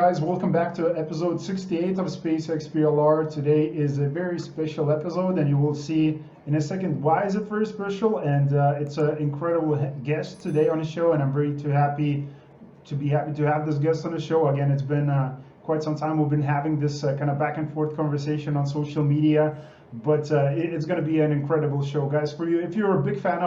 Guys, welcome back to episode 68 of Space XPLR. Today is a very special episode, and you will see in a second why is it very special. And it's an incredible guest today on the show, and I'm very happy to have this guest on the show. Again, it's been quite some time we've been having this kind of back and forth conversation on social media, but it's going to be an incredible show, guys. For you, if you're a big fan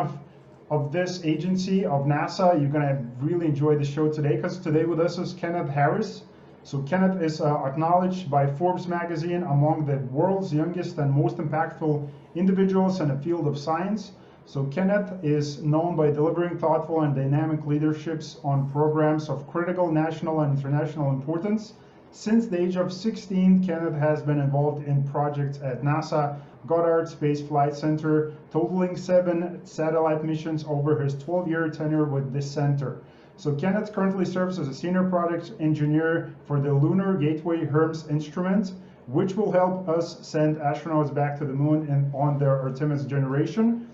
of this agency of NASA, you're going to really enjoy the show today, because today with us is Kenneth Harris. So Kenneth is acknowledged by Forbes Magazine among the world's youngest and most impactful individuals in the field of science. So Kenneth is known by delivering thoughtful and dynamic leaderships on programs of critical national and international importance. Since the age of 16, Kenneth has been involved in projects at NASA, Goddard Space Flight Center, totaling 7 satellite missions over his 12-year tenure with this center. So Kenneth currently serves as a senior product engineer for the Lunar Gateway HERMES Instrument, which will help us send astronauts back to the moon and on their Artemis generation,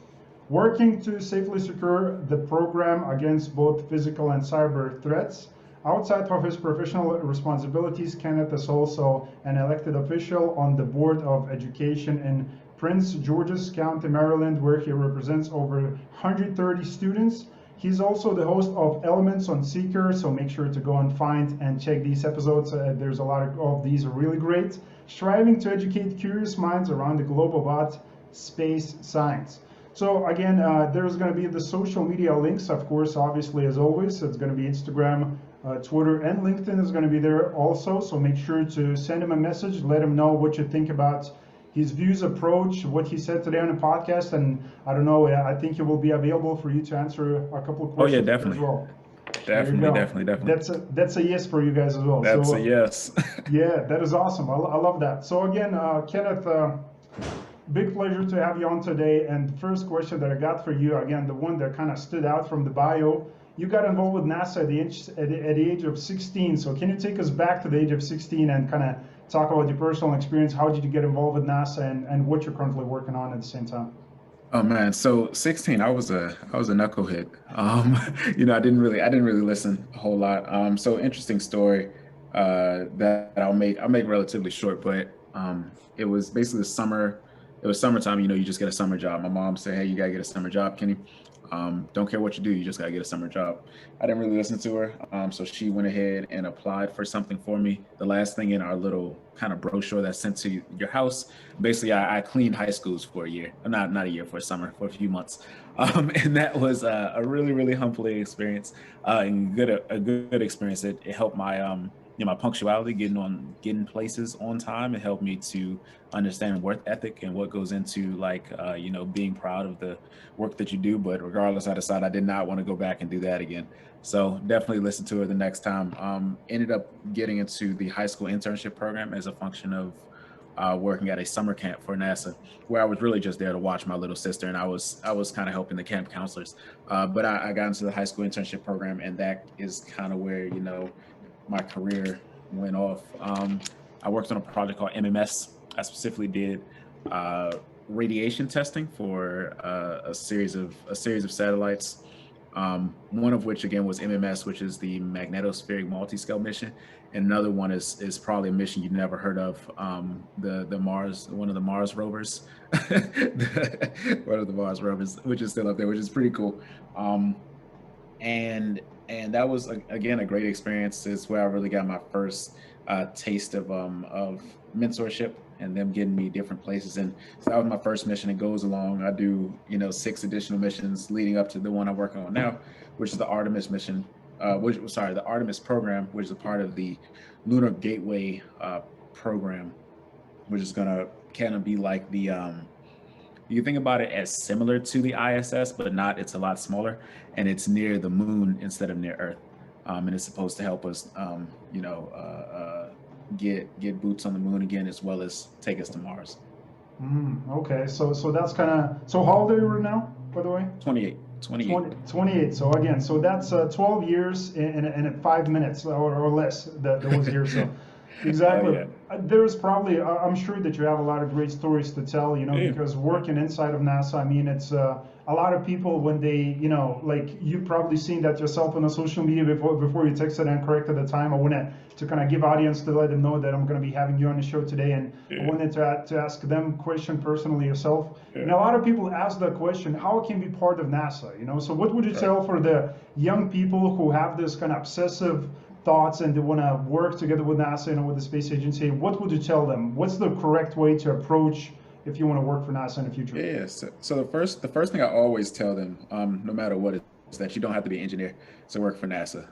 working to safely secure the program against both physical and cyber threats. Outside of his professional responsibilities, Kenneth is also an elected official on the Board of Education in Prince George's County, Maryland, where he represents over 130 students. He's also the host of Elements on Seeker, so make sure to go and find and check these episodes. There's a lot of these are really great. Striving to educate curious minds around the globe about space science. So again, there's going to be the social media links, of course, obviously, as always. It's going to be Instagram, Twitter, and LinkedIn is going to be there also. So make sure to send him a message, let him know what you think about his views, approach, what he said today on the podcast. And I don't know, I think he will be available for you to answer a couple of questions. Oh yeah, definitely. As well. Definitely. That's a yes for you guys as well. That's a yes. Yeah, that is awesome. I love that. So again, Kenneth, big pleasure to have you on today. And the first question that I got for you, again, the one that kind of stood out from the bio, you got involved with NASA at the age of 16. So can you take us back to the age of 16 and kind of talk about your personal experience? How did you get involved with NASA and what you're currently working on at the same time? Oh man, so 16, I was a knucklehead. I didn't really listen a whole lot. So interesting story that I'll make relatively short, but it was basically the summer. It was summertime. You just get a summer job. My mom said, "Hey, you gotta get a summer job, Kenny. Don't care what you do, you just gotta get a summer job." I didn't really listen to her, so she went ahead and applied for something for me. The last thing in our little kind of brochure that's sent to your house. Basically, I cleaned high schools for a year, not a year, for a summer, for a few months, and that was a really humbling experience, and a good experience. It helped my my punctuality, getting places on time. It helped me to understand work ethic and what goes into being proud of the work that you do. But regardless, I decided I did not want to go back and do that again. So definitely listen to her the next time. Ended up getting into the high school internship program as a function of working at a summer camp for NASA, where I was really just there to watch my little sister, and I was kind of helping the camp counselors. But I got into the high school internship program, and that is kind of where my career went off. I worked on a project called MMS. I specifically did radiation testing for a series of satellites. One of which again was MMS, which is the magnetospheric multi-scale mission, and another one is probably a mission you've never heard of. The Mars, one of the Mars rovers, one of the Mars rovers, which is still up there, which is pretty cool. And that was again a great experience. It's where I really got my first taste of mentorship and them getting me different places. And so that was my first mission. It goes along. I do 6 additional missions leading up to the one I'm working on now, which is the Artemis mission. The Artemis program, which is a part of the Lunar Gateway program, which is gonna kind of be like the you can think about it as similar to the ISS, but not. It's a lot smaller, and it's near the moon instead of near Earth. And it's supposed to help us, get boots on the moon again, as well as take us to Mars. Okay, so that's kind of. So how old are you right now, by the way? 28. 28. So again, so that's 12 years in 5 minutes or less that was here. So Oh Exactly. yeah. There's probably, I'm sure that you have a lot of great stories to tell, Yeah. because working inside of NASA, I mean, it's a lot of people when they, like you've probably seen that yourself on the social media before you texted and corrected the time. I wanted to kind of give audience to let them know that I'm going to be having you on the show today, and I Yeah. wanted to ask them question personally yourself. And Yeah. a lot of people ask the question, how can be part of NASA? So what would you Right. tell for the young people who have this kind of obsessive thoughts and they want to work together with NASA, with the space agency? What would you tell them? What's the correct way to approach if you want to work for NASA in the future? Yeah. So the first thing I always tell them, no matter what, is that you don't have to be an engineer to work for NASA.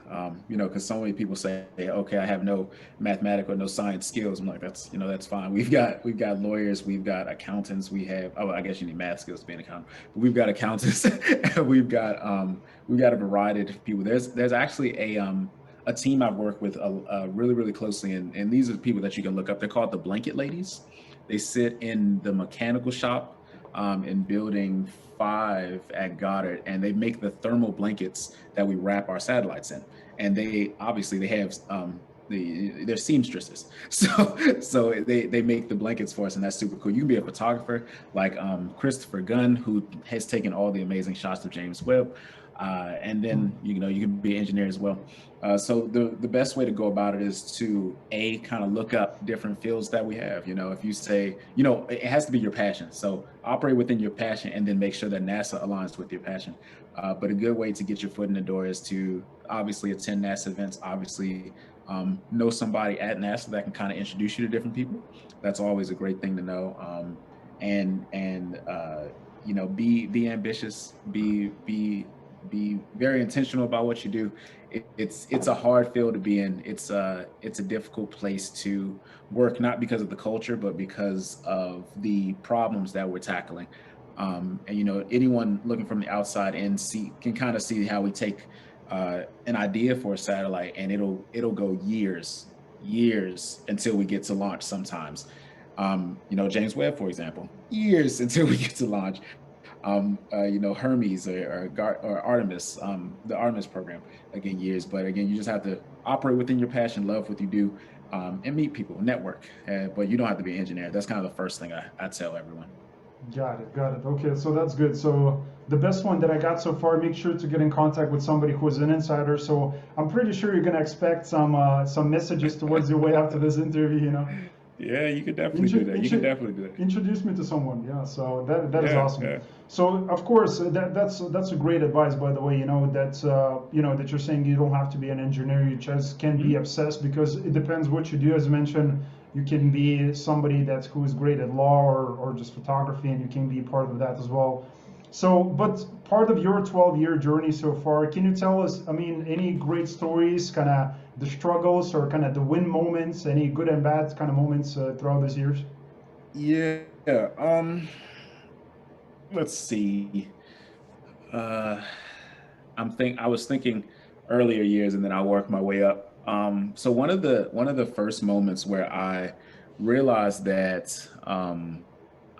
Because so many people say, okay, I have no mathematical, no science skills. I'm like, that's fine. We've got lawyers, we've got accountants, I guess you need math skills to be an accountant, but we've got accountants, and we've got a variety of people. There's actually a team I've worked with really, really closely, and these are the people that you can look up. They're called the Blanket Ladies. They sit in the mechanical shop in building 5 at Goddard, and they make the thermal blankets that we wrap our satellites in. And they have they're seamstresses, so they make the blankets for us, and that's super cool. You can be a photographer like Christopher Gunn, who has taken all the amazing shots of James Webb, and then you can be an engineer as well. So the best way to go about it is to kind of look up different fields that we have. If you say, it has to be your passion. So operate within your passion, and then make sure that NASA aligns with your passion. But a good way to get your foot in the door is to obviously attend NASA events. Obviously, know somebody at NASA that can kind of introduce you to different people. That's always a great thing to know. Be ambitious. Be very intentional about what you do. It's a hard field to be in. It's a difficult place to work, not because of the culture, but because of the problems that we're tackling. Anyone looking from the outside in can kind of see how we take an idea for a satellite, and it'll go years until we get to launch. Sometimes, James Webb, for example, years until we get to launch. Hermes or Artemis, the Artemis program, again, years. But again, you just have to operate within your passion, love what you do, and meet people, network. But you don't have to be an engineer. That's kind of the first thing I tell everyone. Got it. Okay, so that's good. So the best one that I got so far, make sure to get in contact with somebody who is an insider. So I'm pretty sure you're gonna expect some messages towards your way after this interview. Yeah, you could definitely do that. You can definitely do that. Introduce me to someone. Yeah, so that is Yeah, awesome. yeah. So of course that's a great advice, by the way. That you're saying you don't have to be an engineer. You just can be obsessed, because it depends what you do. As I mentioned, you can be somebody who is great at law or just photography, and you can be part of that as well. So, but part of your 12-year journey so far, can you tell us, any great stories, kind of the struggles or kind of the win moments, any good and bad kind of moments throughout these years? Yeah. Let's see. Uh, I was thinking earlier years, and then I worked my way up. So one of the first moments where I realized that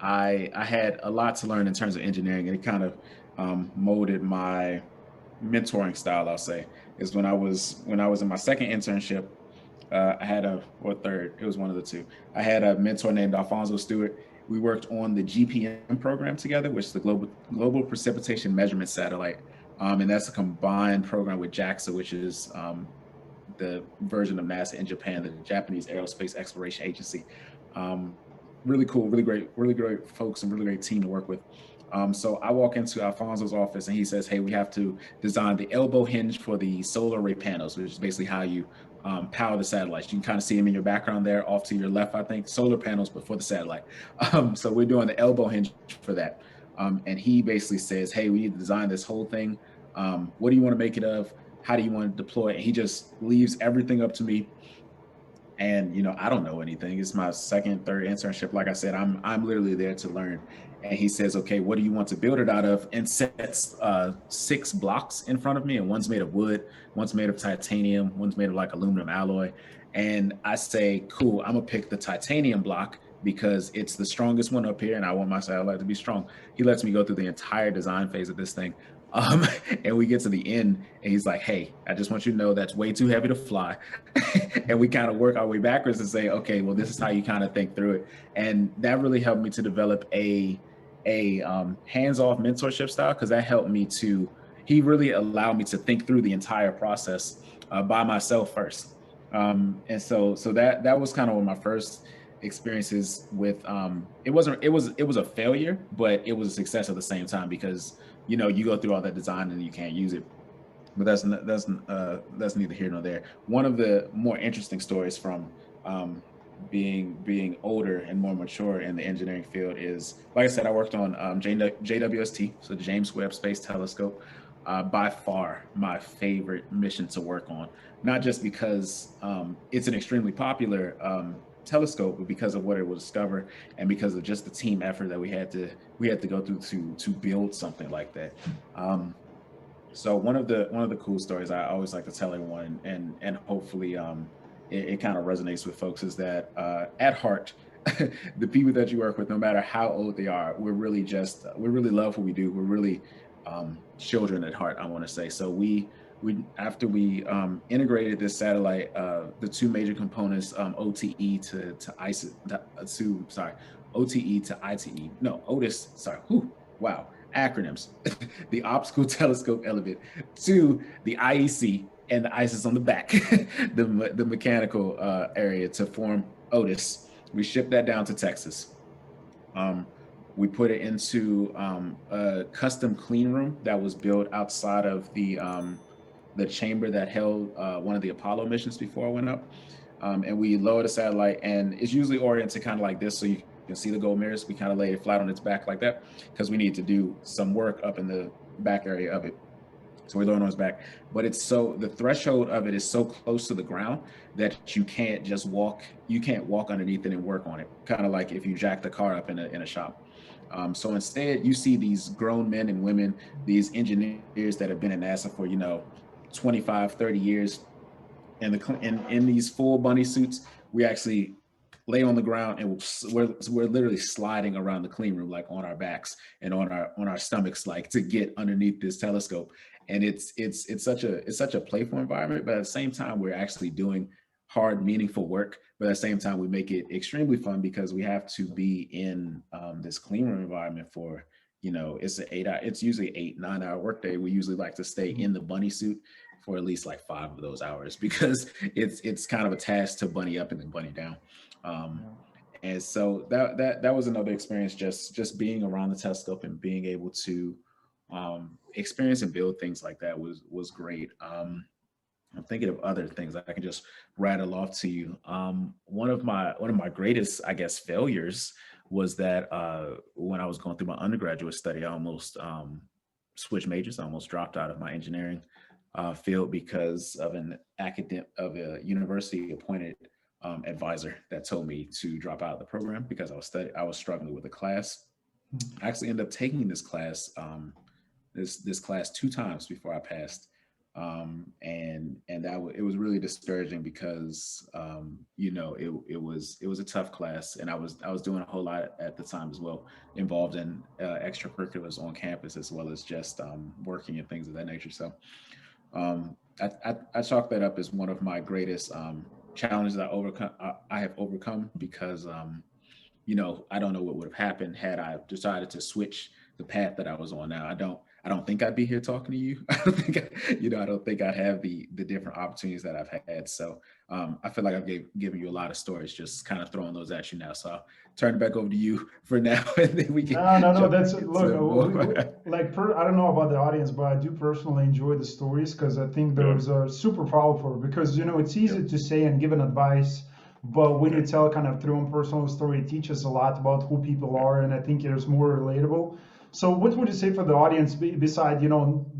I had a lot to learn in terms of engineering, and it kind of molded my mentoring style, I'll say, is when I was in my second internship. I had or third, it was one of the two. I had a mentor named Alfonso Stewart. We worked on the GPM program together, which is the Global Precipitation Measurement Satellite. And that's a combined program with JAXA, which is the version of NASA in Japan, the Japanese Aerospace Exploration Agency. Um, Really cool, really great folks, and really great team to work with. So I walk into Alfonso's office, and he says, "Hey, we have to design the elbow hinge for the solar array panels, which is basically how you power the satellites. You can kind of see them in your background there, off to your left, I think, solar panels, but for the satellite. So we're doing the elbow hinge for that. And he basically says, "Hey, we need to design this whole thing. What do you want to make it of? How do you want to deploy it?" And he just leaves everything up to me. And I don't know anything. It's my second, third internship. Like I said, I'm literally there to learn. And he says, "Okay, what do you want to build it out of?" And sets 6 blocks in front of me, and one's made of wood, one's made of titanium, one's made of like aluminum alloy. And I say, "Cool, I'm gonna pick the titanium block because it's the strongest one up here, and I want my satellite to be strong." He lets me go through the entire design phase of this thing. Um, and we get to the end and he's like, hey, I just want you to know that's way too heavy to fly. And we kind of work our way backwards and say, okay, well, this is how you kind of think through it. And that really helped me to develop a hands-off mentorship style, because that helped me to, he really allowed me to think through the entire process by myself first. And so that was kind of one of my first experiences with it was a failure, but it was a success at the same time, because you go through all that design and you can't use it. But that's neither here nor there. One of the more interesting stories from being older and more mature in the engineering field is, like I said, I worked on JWST, so the James Webb Space Telescope. By far my favorite mission to work on, not just because it's an extremely popular telescope, but because of what it will discover and because of just the team effort that we had to go through to build something like that. So one of the cool stories I always like to tell everyone, and hopefully it kind of resonates with folks, is that at heart, the people that you work with, no matter how old they are, we really love what we do. We're really children at heart, I want to say. So we after we integrated this satellite, the two major components, OTE to ICE to sorry, OTE to ITE. No, Otis. Sorry. Whew, wow. Acronyms. The optical telescope element to the IEC, and the ICE is on the back, the mechanical area, to form Otis. We shipped that down to Texas. We put it into a custom clean room that was built outside of the chamber that held one of the Apollo missions before I went up. And we lowered a satellite, and it's usually oriented kind of like this, so you can see the gold mirrors. We kind of lay it flat on its back like that, because we need to do some work up in the back area of it. So we lower it on its back, but the threshold of it is so close to the ground that you can't walk underneath it and work on it. Kind of like if you jack the car up in a shop. So instead, you see these grown men and women, these engineers that have been in NASA for 25, 30 years, and in these full bunny suits. We actually lay on the ground, and we're literally sliding around the clean room, like on our backs and on our stomachs, like to get underneath this telescope. And it's such a playful environment, but at the same time, we're actually doing hard, meaningful work. But at the same time, we make it extremely fun, because we have to be in this clean room environment for, it's usually 8-9 hour workday. We usually like to stay in the bunny suit for at least like 5 of those hours, because it's kind of a task to bunny up and then bunny down. And so that was another experience, just being around the telescope and being able to experience and build things like that was great. I'm thinking of other things that I can just rattle off to you. One of my greatest, I guess, failures was that when I was going through my undergraduate study, I almost switched majors. I almost dropped out of my engineering field because of a university appointed advisor that told me to drop out of the program because I was struggling with a class. I actually ended up taking this class this class 2 times before I passed. And it was really discouraging, because it was a tough class, and I was doing a whole lot at the time as well, involved in extracurriculars on campus, as well as just working and things of that nature. So I chalk that up as one of my greatest challenges I have overcome, because I don't know what would have happened had I decided to switch the path that I was on now. I don't think I'd be here talking to you. I don't think I'd have the different opportunities that I've had. So I feel like I've given you a lot of stories, just kind of throwing those at you now. So I'll turn it back over to you for now, and then we can. No. That's look. I don't know about the audience, but I do personally enjoy the stories, because I think those are super powerful. Because it's easy to say and give an advice, but when you tell kind of through a personal story, it teaches a lot about who people are, and I think it's more relatable. So what would you say for the audience, besides,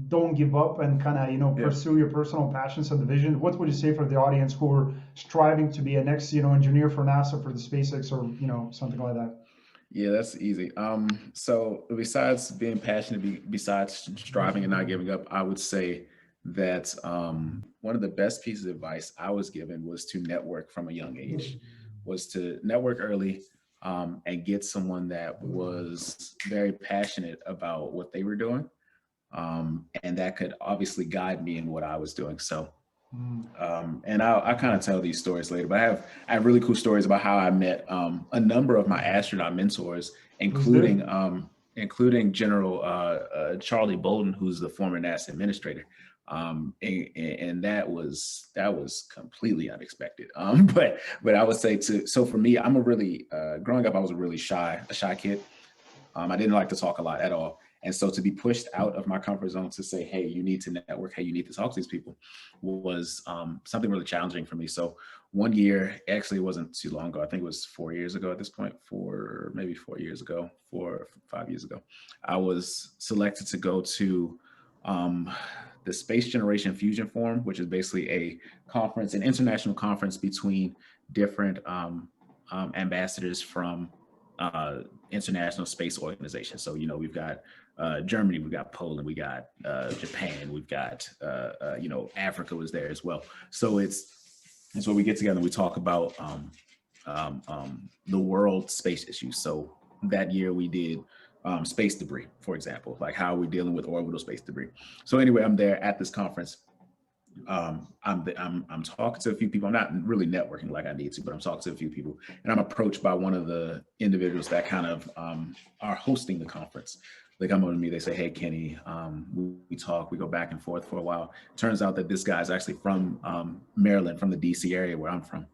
don't give up and kind of, pursue your personal passions and the vision? What would you say for the audience who are striving to be a next, engineer for NASA, for the SpaceX, or, something like that? Yeah, that's easy. So besides being passionate, besides striving and not giving up, I would say that one of the best pieces of advice I was given was to network from a young age, was to network early, and get someone that was very passionate about what they were doing. and that could obviously guide me in what I was doing. So, Mm. and I kind of tell these stories later, but I have really cool stories about how I met a number of my astronaut mentors, Let's do it. including General Charlie Bolden, who's the former NASA administrator. And that was completely unexpected. But I would say so for me, I'm a really growing up, I was a shy kid. I didn't like to talk a lot at all. And so to be pushed out of my comfort zone to say, hey, you need to network, hey, you need to talk to these people was something really challenging for me. So one year, actually it wasn't too long ago, I think it was 4 years ago at this point, maybe 4 years ago, 5 years ago, I was selected to go to the Space Generation Fusion Forum, which is basically an international conference between different ambassadors from international space organizations. So, we've got Germany, we've got Poland, we got Japan, we've got, Africa was there as well. So it's where we get together and we talk about the world space issues. So that year we did space debris, for example, like how we're dealing with orbital space debris. So anyway, I'm there at this conference. I'm talking to a few people. I'm not really networking like I need to, but I'm talking to a few people, and I'm approached by one of the individuals that kind of are hosting the conference. They come over to me, they say, hey, Kenny, we talk, we go back and forth for a while. Turns out that this guy is actually from Maryland, from the DC area where I'm from.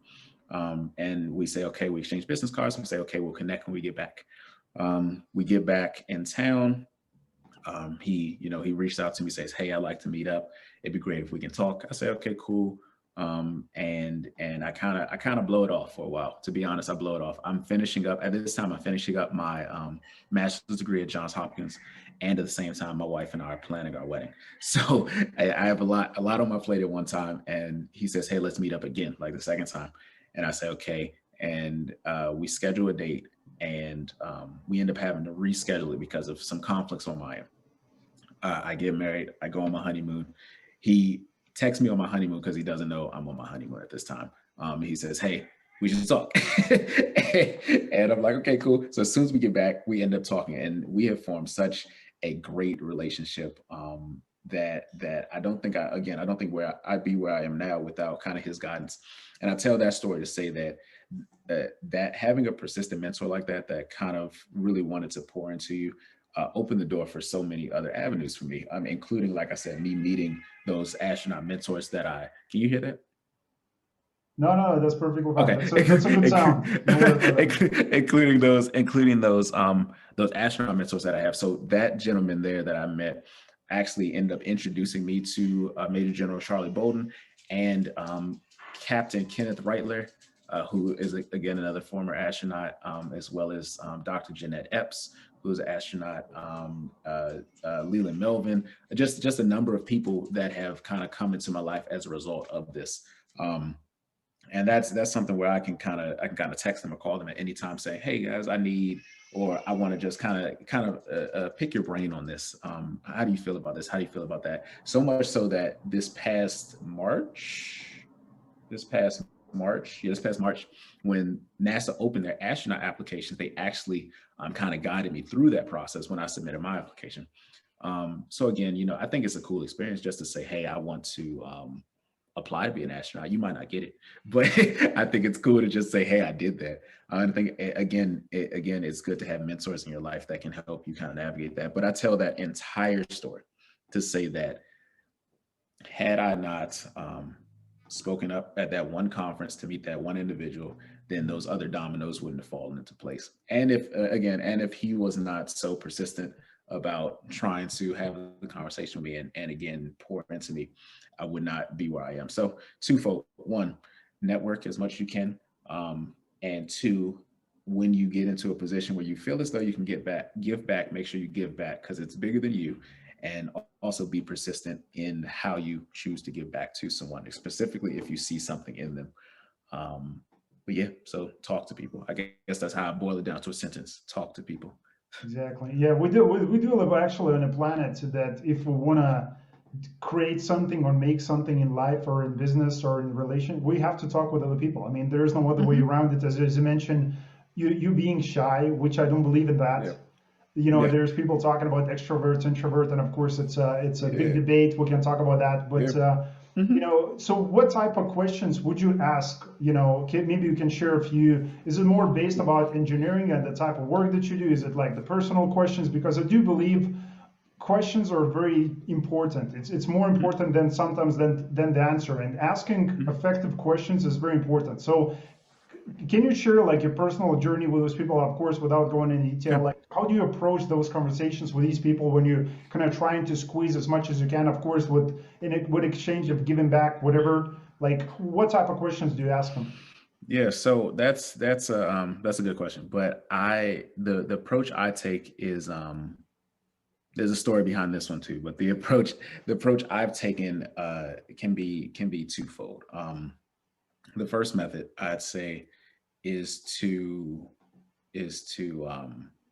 And we say, okay, we exchange business cards. We say, okay, we'll connect when we get back. We get back in town. He reached out to me, says, hey, I'd like to meet up. It'd be great if we can talk. I say, okay, cool. And I kind of blow it off for a while. To be honest, I blow it off. I'm finishing up my master's degree at Johns Hopkins. And at the same time, my wife and I are planning our wedding. So I have a lot on my plate at one time. And he says, hey, let's meet up again, like the second time. And I say, okay. And we schedule a date, and we end up having to reschedule it because of some conflicts on my end. I get married, I go on my honeymoon. He texts me on my honeymoon because he doesn't know I'm on my honeymoon at this time. He says, hey, we should talk. And I'm like, okay, cool. So as soon as we get back, we end up talking, and we have formed such a great relationship that I don't think I'd be where I am now without kind of his guidance. And I tell that story to say that having a persistent mentor like that kind of really wanted to pour into you, opened the door for so many other avenues for me, including, like I said, me meeting those astronaut mentors can you hear that? No, that's perfectly fine. Okay. That's a good sound. including those astronaut mentors that I have. So that gentleman there that I met actually ended up introducing me to Major General Charlie Bolden and Captain Kenneth Reitler, who is, again, another former astronaut, as well as Dr. Jeanette Epps, who's an astronaut, Leland Melvin, just a number of people that have kind of come into my life as a result of this. And that's something where I can kind of text them or call them at any time, saying, hey guys, I need, or I want to just kind of pick your brain on this. How do you feel about this? How do you feel about that? So much so that this past March, when NASA opened their astronaut applications, they actually kind of guided me through that process when I submitted my application. So again, I think it's a cool experience just to say, hey, I want to apply to be an astronaut. You might not get it, but I think it's cool to just say, hey, I did that. I think again, it's good to have mentors in your life that can help you kind of navigate that. But I tell that entire story to say that had I not spoken up at that one conference to meet that one individual, then those other dominoes wouldn't have fallen into place. And if he was not so persistent about trying to have the conversation with me and again, pour into me, I would not be where I am. So twofold: one, network as much as you can. And two, when you get into a position where you feel as though you can give back, make sure you give back because it's bigger than you. And also be persistent in how you choose to give back to someone, specifically if you see something in them. But yeah, so talk to people. I guess that's how I boil it down to a sentence: talk to people. Exactly. Yeah, we do live actually on a planet that if we want to create something or make something in life or in business or in relation, we have to talk with other people. I mean, there is no other way around it. As you mentioned, you being shy, which I don't believe in that. Yeah. you know, Yeah. there's people talking about extroverts, introvert, and of course it's a big Yeah. debate. We can talk about that, but Yeah. Hmm. you know, so what type of questions would you ask? You know, maybe you can share a few. Is it more based about engineering and the type of work that you do? Is it like the personal questions? Because I do believe questions are very important. It's more important than sometimes than the answer. And asking effective questions is very important. So can you share like your personal journey with those people, of course, without going into detail? Yeah. Like, how do you approach those conversations with these people when you're kind of trying to squeeze as much as you can, of course, with exchange of giving back, whatever? Like, what type of questions do you ask them? Yeah, so that's a good question. But the approach I take is there's a story behind this one too, but the approach I've taken can be twofold. The first method I'd say is to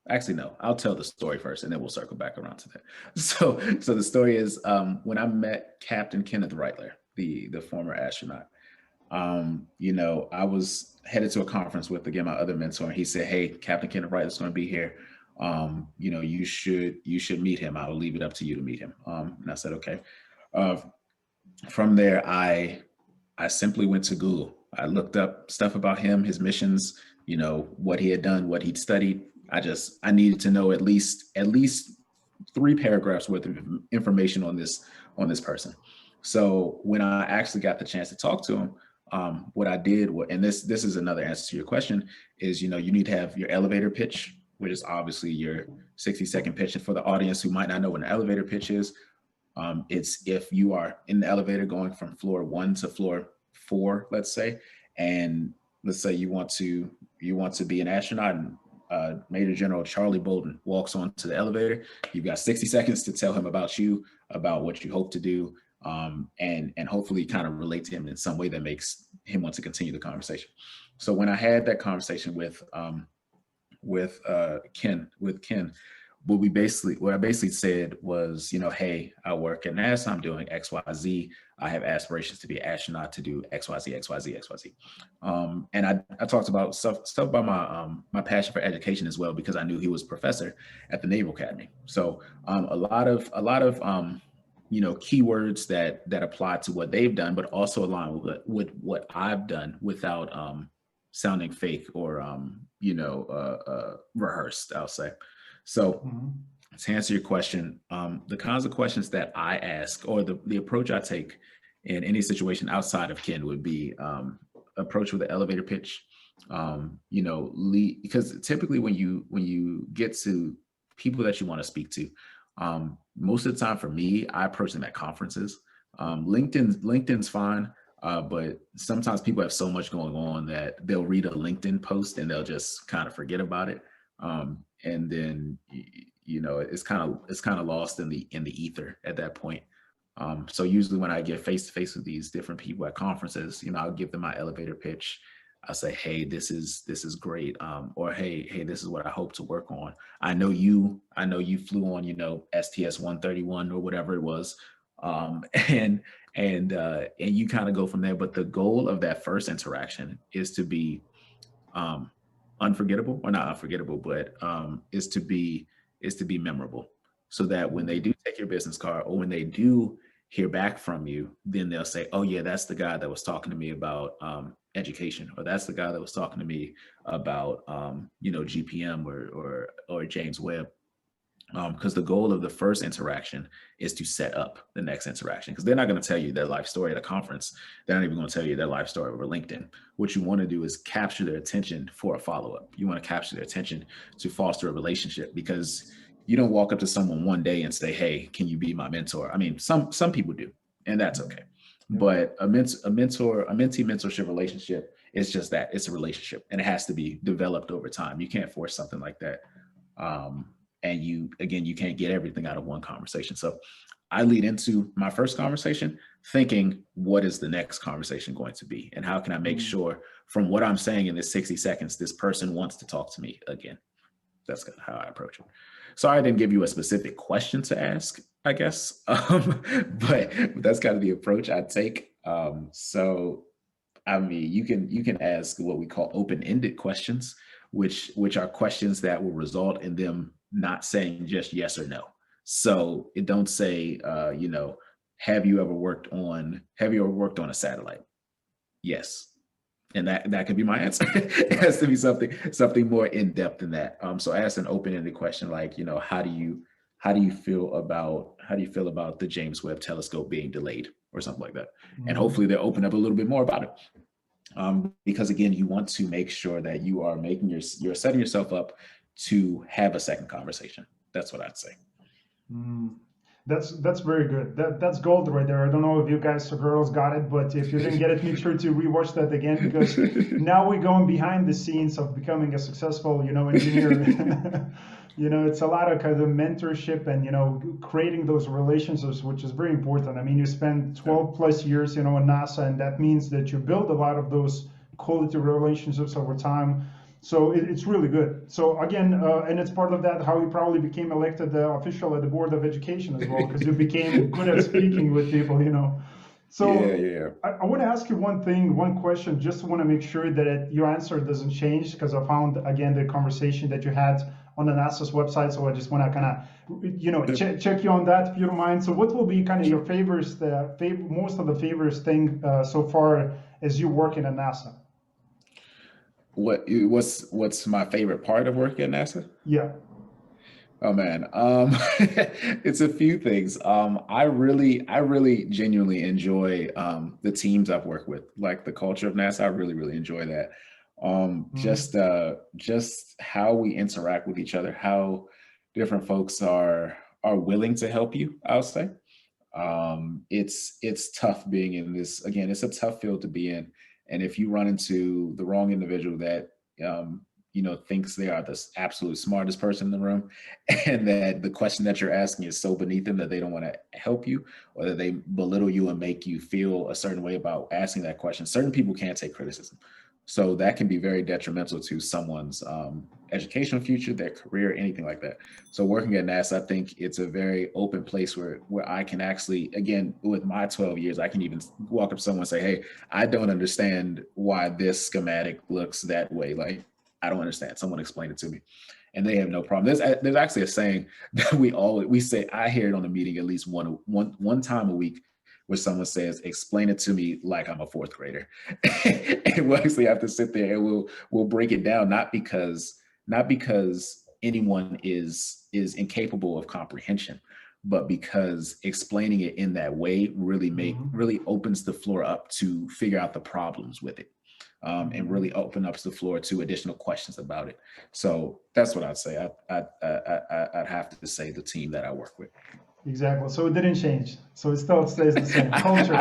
actually no, I'll tell the story first and then we'll circle back around to that. So the story is when I met Captain Kenneth Reitler, the former astronaut. I was headed to a conference with again my other mentor, and he said, "Hey, Captain Kenneth Reitler's going to be here. You should meet him. I'll leave it up to you to meet him." And I said, "Okay." Uh, from there, I simply went to Google. I looked up stuff about him, his missions, what he had done, what he'd studied. I needed to know at least 3 paragraphs worth of information on this person. So when I actually got the chance to talk to him, what I did, and this is another answer to your question, is you need to have your elevator pitch, which is obviously your 60-second pitch. And for the audience who might not know what an elevator pitch is, it's if you are in the elevator going from floor 1 to floor 4, let's say, and let's say you want to be an astronaut, and Major General Charlie Bolden walks onto the elevator. You've got 60 seconds to tell him about you, about what you hope to do, and hopefully kind of relate to him in some way that makes him want to continue the conversation. So when I had that conversation with Ken, what I basically said was, hey, I work at NASA. I'm doing XYZ. I have aspirations to be an astronaut, to do XYZ, XYZ, XYZ. And I talked about stuff about my passion for education as well, because I knew he was a professor at the Naval Academy. So a lot of keywords that apply to what they've done, but also align with what I've done without sounding fake or rehearsed, I'll say. So to answer your question, the kinds of questions that I ask, or the approach I take in any situation outside of Ken, would be approach with the elevator pitch. Because typically when you get to people that you want to speak to, most of the time for me, I approach them at conferences. LinkedIn's fine. But sometimes people have so much going on that they'll read a LinkedIn post and they'll just kind of forget about it. And then, it's kind of lost in the ether at that point. So usually when I get face to face with these different people at conferences, I'll give them my elevator pitch. I'll say, hey, this is great. Or hey, this is what I hope to work on. I know you flew on, STS-131 or whatever it was. And you kind of go from there. But the goal of that first interaction is to be unforgettable, or not unforgettable, but is to be memorable, so that when they do take your business card, or when they do hear back from you, then they'll say, oh yeah, that's the guy that was talking to me about education, or that's the guy that was talking to me about GPM or James Webb. Because the goal of the first interaction is to set up the next interaction, because they're not going to tell you their life story at a conference. They're not even going to tell you their life story over LinkedIn. What you want to do is capture their attention for a follow-up. You want to capture their attention to foster a relationship, because you don't walk up to someone one day and say, hey, can you be my mentor? I mean, some people do, and that's okay. But a mentee mentorship relationship is just that. It's a relationship, and it has to be developed over time. You can't force something like that. And you can't get everything out of one conversation. So I lead into my first conversation thinking, what is the next conversation going to be? And how can I make sure from what I'm saying in this 60 seconds, this person wants to talk to me again? That's kind of how I approach it. So I didn't give you a specific question to ask, I guess, but that's kind of the approach I take. So, I mean, you can ask what we call open-ended questions, which are questions that will result in them not saying just yes or no. So it don't say, have you ever worked on a satellite? Yes. And that could be my answer. It has to be something more in depth than that. So ask an open-ended question like, how do you feel about the James Webb Telescope being delayed or something like that? And hopefully they'll open up a little bit more about it. Because again, you want to make sure that you are you're setting yourself up to have a second conversation. That's what I'd say. That's very good. That's gold right there. I don't know if you guys or girls got it, but if you didn't get it, make sure to rewatch that again, because now we're going behind the scenes of becoming a successful, engineer. It's a lot of kind of mentorship and creating those relationships, which is very important. I mean, you spend 12 plus years, in NASA, and that means that you build a lot of those quality relationships over time. So it's really good. So again, and it's part of that how you probably became elected official at the Board of Education as well, because you became good at speaking with people, So yeah. I want to ask you one question, just want to make sure that your answer doesn't change, because I found, again, the conversation that you had on the NASA's website. So I just want to kind of, check you on that, if you don't mind. So what will be kind of your most of the favorites thing so far as you work in NASA? What's my favorite part of working at NASA? Yeah. Oh man, it's a few things. I really genuinely enjoy the teams I've worked with, like the culture of NASA. I really enjoy that. Just how we interact with each other, how different folks are willing to help you, I'll say. It's tough being in this. Again, it's a tough field to be in. And if you run into the wrong individual that, thinks they are the absolute smartest person in the room, and that the question that you're asking is so beneath them that they don't want to help you, or that they belittle you and make you feel a certain way about asking that question. Certain people can't take criticism. So that can be very detrimental to someone's educational future, their career, anything like that. So working at NASA, I think it's a very open place where I can actually, again, with my 12 years, I can even walk up to someone and say, hey, I don't understand why this schematic looks that way. Like, I don't understand. Someone explain it to me. And they have no problem. There's actually a saying that we say, I hear it on the meeting at least one time a week, where someone says, explain it to me like I'm a fourth grader. And we'll actually have to sit there and we'll break it down, not because anyone is incapable of comprehension, but because explaining it in that way really opens the floor up to figure out the problems with it. And really open up the floor to additional questions about it. So that's what I'd say. I'd have to say the team that I work with. Exactly. So it didn't change. So it still stays the same. Culture.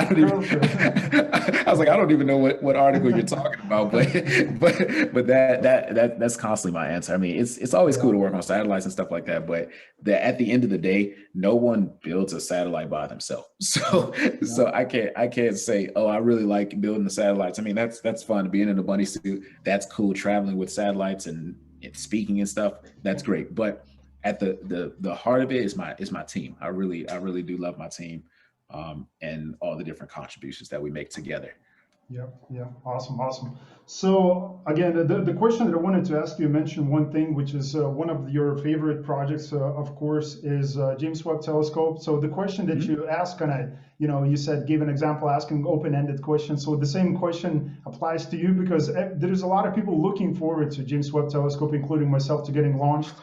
I was like, I don't even know what article you're talking about, but that's constantly my answer. I mean, it's always cool to work on satellites and stuff like that, but at the end of the day, no one builds a satellite by themselves. So I can't say, oh, I really like building the satellites. I mean, that's fun. Being in a bunny suit, that's cool. Traveling with satellites and speaking and stuff, that's great. But at the heart of it is my team. I really do love my team, and all the different contributions that we make together. Yeah. Awesome. So again, the question that I wanted to ask you mentioned one thing, which is one of your favorite projects, of course, is James Webb Telescope. So the question that you asked, you said, give an example, asking open-ended questions. So the same question applies to you, because there's a lot of people looking forward to James Webb Telescope, including myself, to getting launched.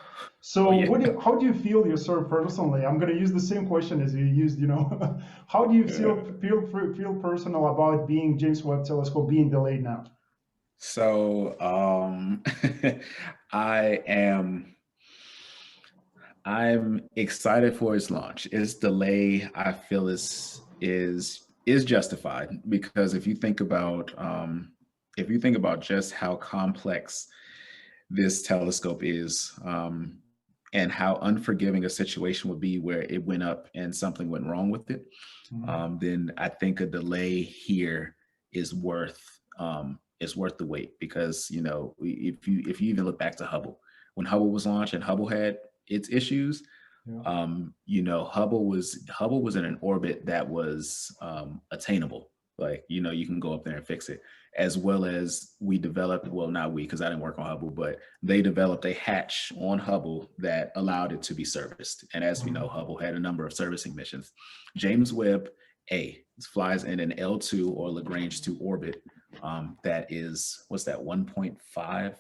So how do you feel yourself personally? I'm going to use the same question as you used, how do you feel personal about being James Webb Telescope being delayed now? So I'm excited for its launch. Its delay, I feel, is justified, because if you think about just how complex this telescope is, and how unforgiving a situation would be where it went up and something went wrong with it, then I think a delay here is worth the wait. Because if you even look back to Hubble, when Hubble was launched and Hubble had its issues, Hubble was in an orbit that was attainable. Like, you can go up there and fix it. as well as we developed, well, not we, because I didn't work on Hubble, but they developed a hatch on Hubble that allowed it to be serviced. And as we know, Hubble had a number of servicing missions. James Webb A flies in an L2 or Lagrange 2 orbit that is, what's that, 1.5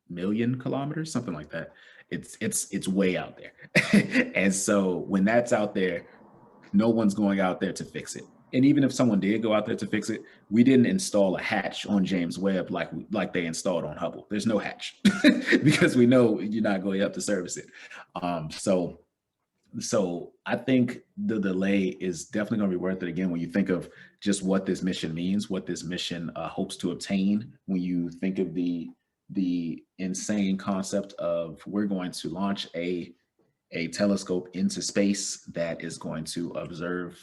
million kilometers, something like that. It's way out there. And so when that's out there, no one's going out there to fix it. And even if someone did go out there to fix it, we didn't install a hatch on James Webb like they installed on Hubble. There's no hatch because we know you're not going up to service it. So I think the delay is definitely going to be worth it. Again, when you think of just what this mission means, what this mission hopes to obtain, when you think of the insane concept of we're going to launch a telescope into space that is going to observe,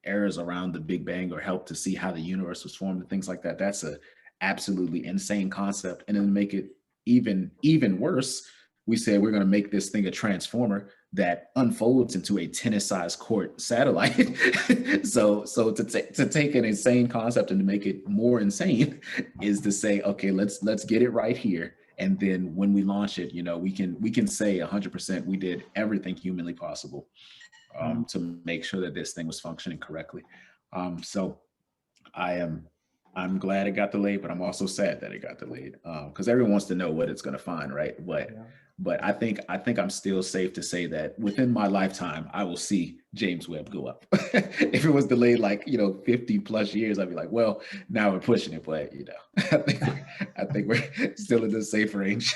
eras around the Big Bang or help to see how the universe was formed and things like that. That's a absolutely insane concept. And then to make it even worse, we say we're going to make this thing a transformer that unfolds into a tennis-sized court satellite. so to take an insane concept and to make it more insane is to say, okay, let's get it right here. And then when we launch it, we can say 100% we did everything humanly possible to make sure that this thing was functioning correctly. So I'm glad it got delayed, but I'm also sad that it got delayed because everyone wants to know what it's going to find, right? But I think I'm still safe to say that within my lifetime, I will see James Webb go up. If it was delayed 50 plus years, I'd be like, well, now we're pushing it, but I think we're still in the safe range.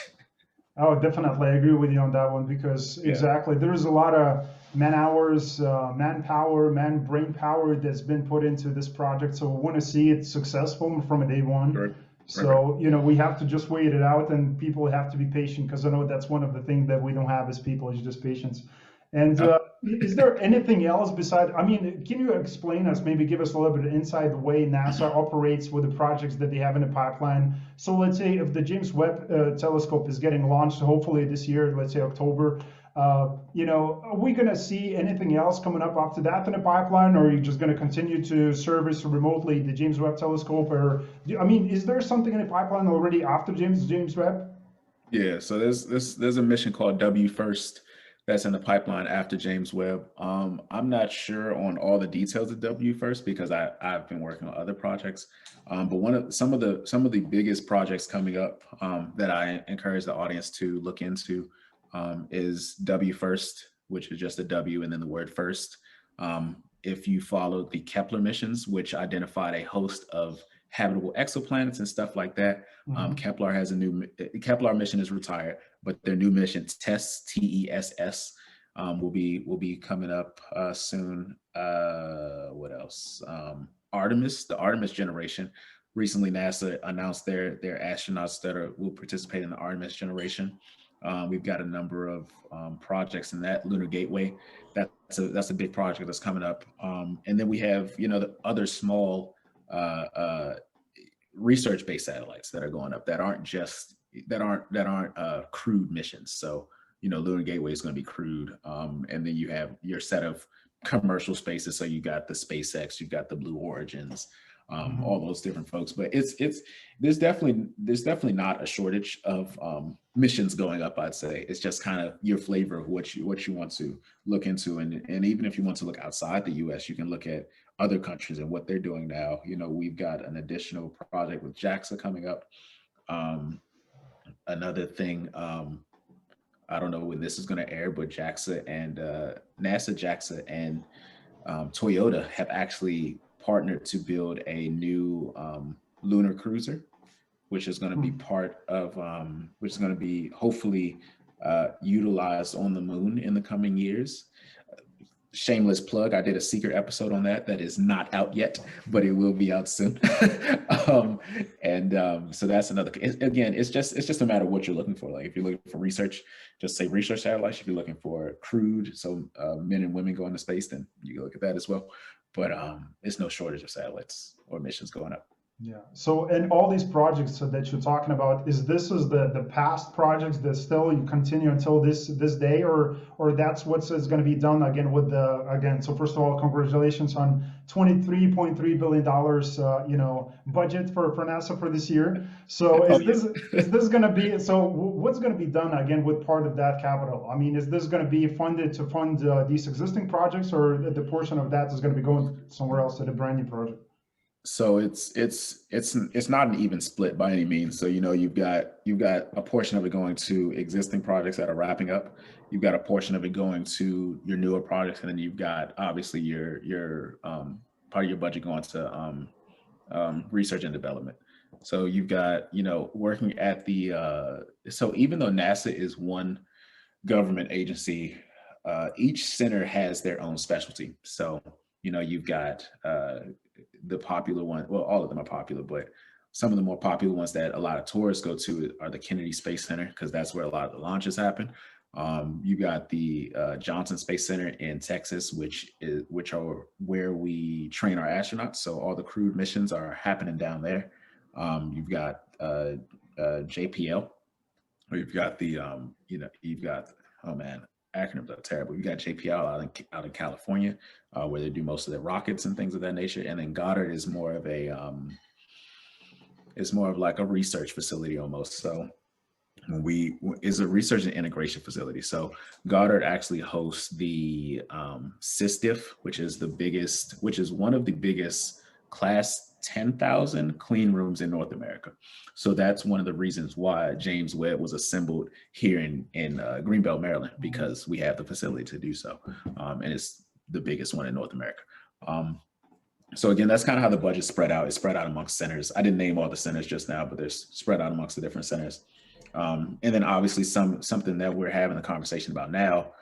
Oh, definitely. I agree with you on that one because exactly, there's a lot of man hours, manpower, brain power that's been put into this project. So we want to see it successful from a day one. Right. So, we have to just wait it out and people have to be patient because I know that's one of the things that we don't have as people is just patience. And is there anything else besides, can you explain us, maybe give us a little bit of insight the way NASA operates with the projects that they have in the pipeline? So let's say if the James Webb telescope is getting launched, hopefully this year, let's say October, are we going to see anything else coming up after that in the pipeline, or are you just going to continue to service remotely the James Webb telescope? Or, is there something in the pipeline already after James Webb? Yeah, so there's a mission called W First that's in the pipeline after James Webb. I'm not sure on all the details of W First because I've been working on other projects. But some of the biggest projects coming up that I encourage the audience to look into is W First, which is just a W and then the word first. If you follow the Kepler missions, which identified a host of habitable exoplanets and stuff like that, Kepler has Kepler mission is retired, but their new mission, TESS, TESS, will be coming up soon. What else? Artemis, the Artemis generation. Recently, NASA announced their astronauts that will participate in the Artemis generation. We've got a number of projects in that. Lunar Gateway, that's a big project that's coming up. And then we have the other small research-based satellites that are going up that aren't crewed missions. So Lunar Gateway is going to be crewed, and then you have your set of commercial spaces. So you got the SpaceX, you got the Blue Origins. All those different folks, but there's definitely not a shortage of missions going up. I'd say it's just kind of your flavor of what you want to look into, and even if you want to look outside the U.S., you can look at other countries and what they're doing now. We've got an additional project with JAXA coming up. Another thing, I don't know when this is going to air, but JAXA and JAXA and Toyota have actually partnered to build a new lunar cruiser, which is going to be part of, which is going to be hopefully utilized on the moon in the coming years. Shameless plug, I did a secret episode on that is not out yet, but it will be out soon. So that's another, again, it's just a matter of what you're looking for. Like if you're looking for research, just say research satellites. If you're looking for crewed, so men and women going to space, then you can look at that as well. But it's no shortage of satellites or missions going up. Yeah. So, and all these projects that you're talking about, is the past projects that still you continue until this day, or that's what's is going to be done again with the again? So first of all, congratulations on $23.3 billion, budget for NASA for this year. So Oh is yeah. this going to be so? What's going to be done again with part of that capital? I mean, is this going to be funded to fund these existing projects, or the portion of that is going to be going somewhere else to the brand new project? So it's not an even split by any means. So you've got a portion of it going to existing projects that are wrapping up. You've got a portion of it going to your newer projects, and then you've got obviously your part of your budget going to research and development. So you've got working at the so even though NASA is one government agency, each center has their own specialty. So you've got the popular one. Well, all of them are popular, but some of the more popular ones that a lot of tourists go to are the Kennedy Space Center, because that's where a lot of the launches happen. You got the Johnson Space Center in Texas, which are where we train our astronauts. So all the crewed missions are happening down there. You've got JPL, or you've got you've got, oh man, acronyms are terrible. You got JPL out in California, where they do most of their rockets and things of that nature. And then Goddard is more of like a research facility almost. So we is a research and integration facility. So Goddard actually hosts the SysDiff, which is one of the biggest class 10,000 clean rooms in North America. So that's one of the reasons why James Webb was assembled here in Greenbelt, Maryland, because we have the facility to do so, and it's the biggest one in North America. So again, that's kind of how the budget's spread out. It's spread out amongst centers. I didn't name all the centers just now, but they're spread out amongst the different centers. And then obviously something that we're having a conversation about now,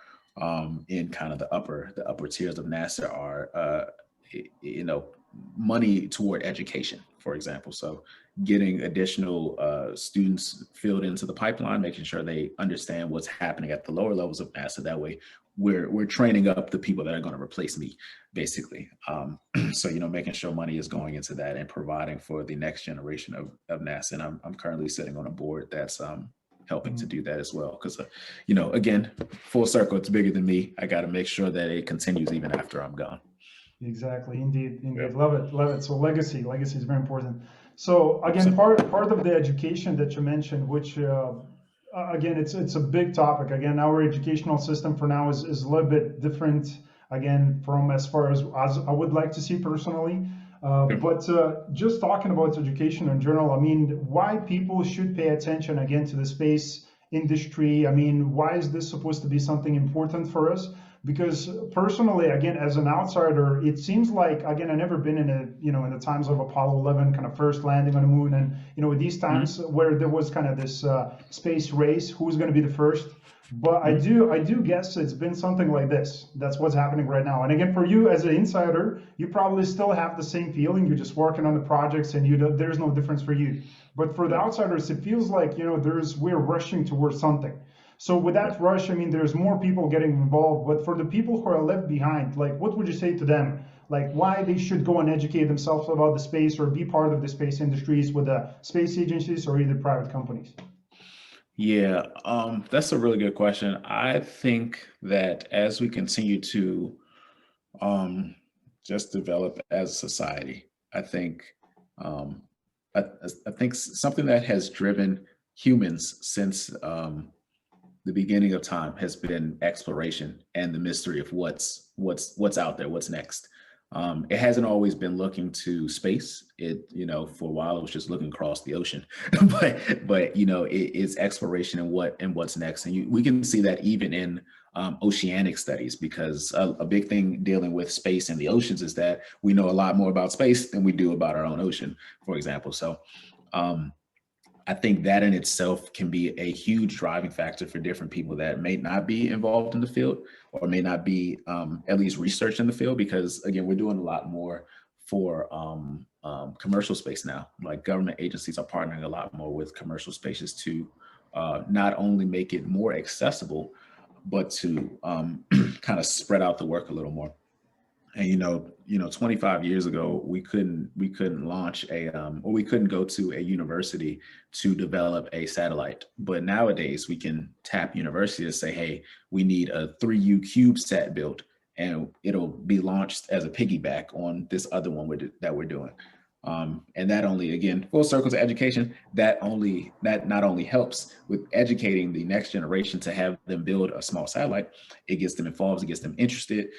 in kind of the upper tiers of NASA are, money toward education, for example. So getting additional students filled into the pipeline, making sure they understand what's happening at the lower levels of NASA. That way we're training up the people that are going to replace me, basically. So making sure money is going into that and providing for the next generation of NASA. And I'm currently sitting on a board that's helping to do that as well, because again, full circle, it's bigger than me. I got to make sure that it continues even after I'm gone. Exactly. Indeed. Yeah. Indeed. Love it. Love it. So legacy is very important. So again, 100%. part of the education that you mentioned, which again, it's a big topic. Again, our educational system for now is a little bit different. Again, from as far as I would like to see personally. But just talking about education in general, I mean, why people should pay attention again to the space industry. I mean, why is this supposed to be something important for us? Because personally, again, as an outsider, it seems like, again, I've never been in in the times of Apollo 11, kind of first landing on the moon, and these times where there was kind of this space race, who's going to be the first. But I do guess it's been something like this. That's what's happening right now. And again, for you as an insider, you probably still have the same feeling. You're just working on the projects, and there's no difference for you. But for the outsiders, it feels like we're rushing towards something. So with that rush, I mean, there's more people getting involved. But for the people who are left behind, like, what would you say to them? Like, why they should go and educate themselves about the space or be part of the space industries with the space agencies or either private companies? Yeah, that's a really good question. I think that as we continue to um, just develop as a society, I think um, I think something that has driven humans since the beginning of time has been exploration and the mystery of what's out there, what's next. It hasn't always been looking to space. For a while it was just looking across the ocean, but it's exploration and what's next. And we can see that even in oceanic studies, because a big thing dealing with space and the oceans is that we know a lot more about space than we do about our own ocean, for example. So I think that in itself can be a huge driving factor for different people that may not be involved in the field or may not be at least research in the field, because again, we're doing a lot more for commercial space now. Like government agencies are partnering a lot more with commercial spaces to not only make it more accessible, but to kind of spread out the work a little more. And 25 years ago, we couldn't launch or we couldn't go to a university to develop a satellite. But nowadays, we can tap university to say, hey, we need a 3U CubeSat built, and it'll be launched as a piggyback on this other one that we're doing. And that only, again, full circle to education, that not only helps with educating the next generation to have them build a small satellite, it gets them involved, it gets them interested.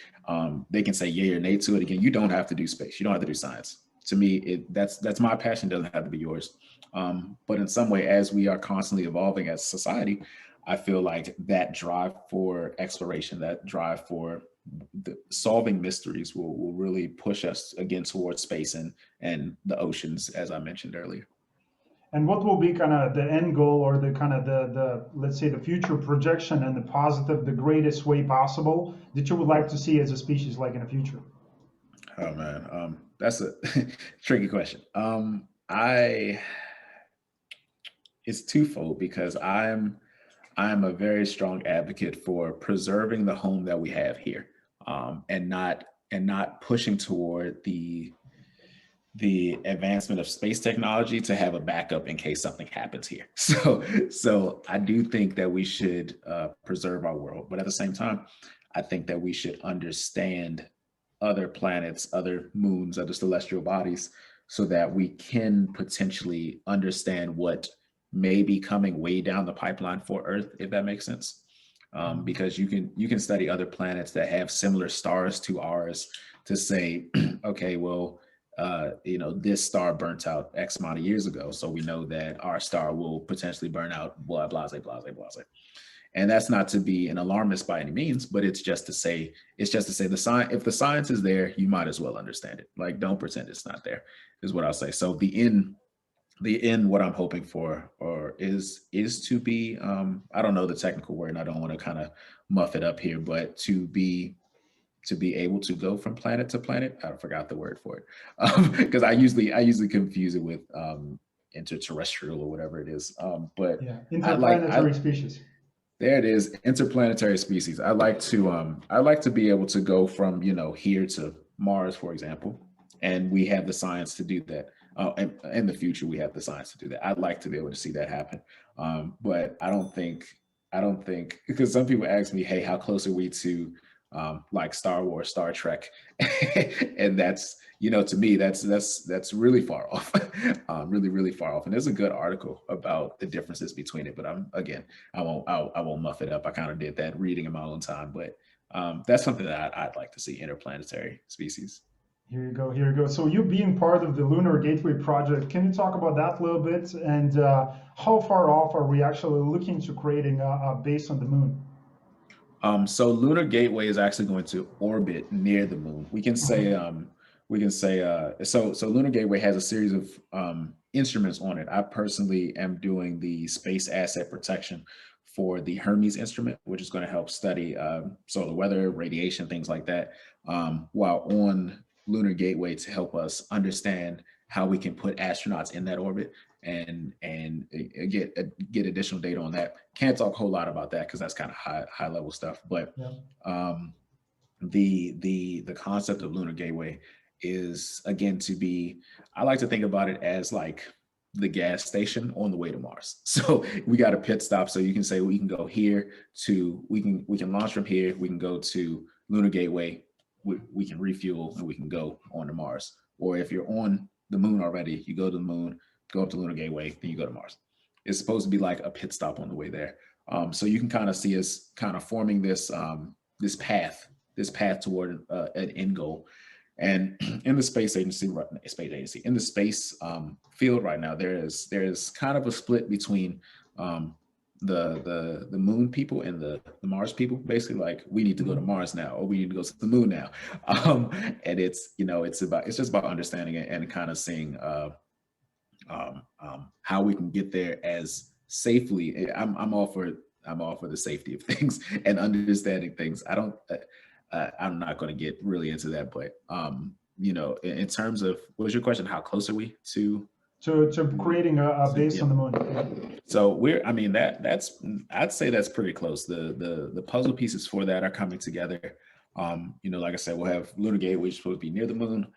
They can say yay or nay to it. Again, you don't have to do space, you don't have to do science. To me, that's my passion, doesn't have to be yours. But in some way, as we are constantly evolving as a society, I feel like that drive for exploration, that drive for solving mysteries will really push us again towards space and the oceans, as I mentioned earlier. And what will be kind of the end goal, or the kind of the let's say the future projection and the positive, the greatest way possible that you would like to see as a species, like in the future? Oh man, that's a tricky question. I It's twofold, because I'm a very strong advocate for preserving the home that we have here, and not pushing toward the advancement of space technology to have a backup in case something happens here. So I do think that we should preserve our world, but at the same time, I think that we should understand other planets, other moons, other celestial bodies, so that we can potentially understand what may be coming way down the pipeline for Earth, if that makes sense. Because you can study other planets that have similar stars to ours to say, okay, well, this star burnt out X amount of years ago, so we know that our star will potentially burn out, blah, blah, blah, blah, blah, blah. And that's not to be an alarmist by any means, but it's just to say the science, if the science is there, you might as well understand it. Like, don't pretend it's not there, is what I'll say. So the end, what I'm hoping for, or is to be, I don't know the technical word, and I don't want to kind of muff it up here, but to be able to go from planet to planet. I forgot the word for it, because I usually confuse it with interterrestrial or whatever it is. But Yeah, I like I interplanetary species. there it is, interplanetary species. I like to be able to go from here to Mars, for example, and we have the science to do that. And in the future, we have the science to do that. I'd like to be able to see that happen, but I don't think because some people ask me, "Hey, how close are we to like Star Wars, Star Trek?" And that's to me that's really far off, really really far off. And there's a good article about the differences between it, but I won't muff it up. I kind of did that reading in my own time, but that's something that I'd like to see, interplanetary species. Here you go. Here you go. So you being part of the Lunar Gateway project, can you talk about that a little bit? And how far off are we actually looking to creating a base on the moon? So Lunar Gateway is actually going to orbit near the moon. Mhm. So Lunar Gateway has a series of instruments on it. I personally am doing the space asset protection for the Hermes instrument, which is going to help study solar weather, radiation, things like that, while on Lunar Gateway to help us understand how we can put astronauts in that orbit and get additional data on that. Can't talk a whole lot about that because that's kind of high level stuff. But Yeah. um, the concept of Lunar Gateway is, again, to be. I like to think about it as like the gas station on the way to Mars. So we got a pit stop. So you can say we can go here to we can launch from here. We can go to Lunar Gateway. We can refuel and we can go on to Mars. Or if you're on the moon already, you go to the moon, go up to Lunar Gateway, then you go to Mars. It's supposed to be like a pit stop on the way there. So you can kind of see us kind of forming this path toward an end goal. And in the in the space field right now, there is kind of a split between the moon people and the Mars people. Basically, like, we need to go to Mhm. Mars now, or we need to go to the moon now. And it's just about understanding it and kind of seeing how we can get there as safely. I'm all for the safety of things and understanding things. I'm not going to get really into that, but in terms of, what was your question? How close are we to? To creating a base Yeah. on the moon. Yeah. So I mean, I'd say that's pretty close. The puzzle pieces for that are coming together. Like I said, we'll have Lunar Gateway, which is supposed to be near the moon,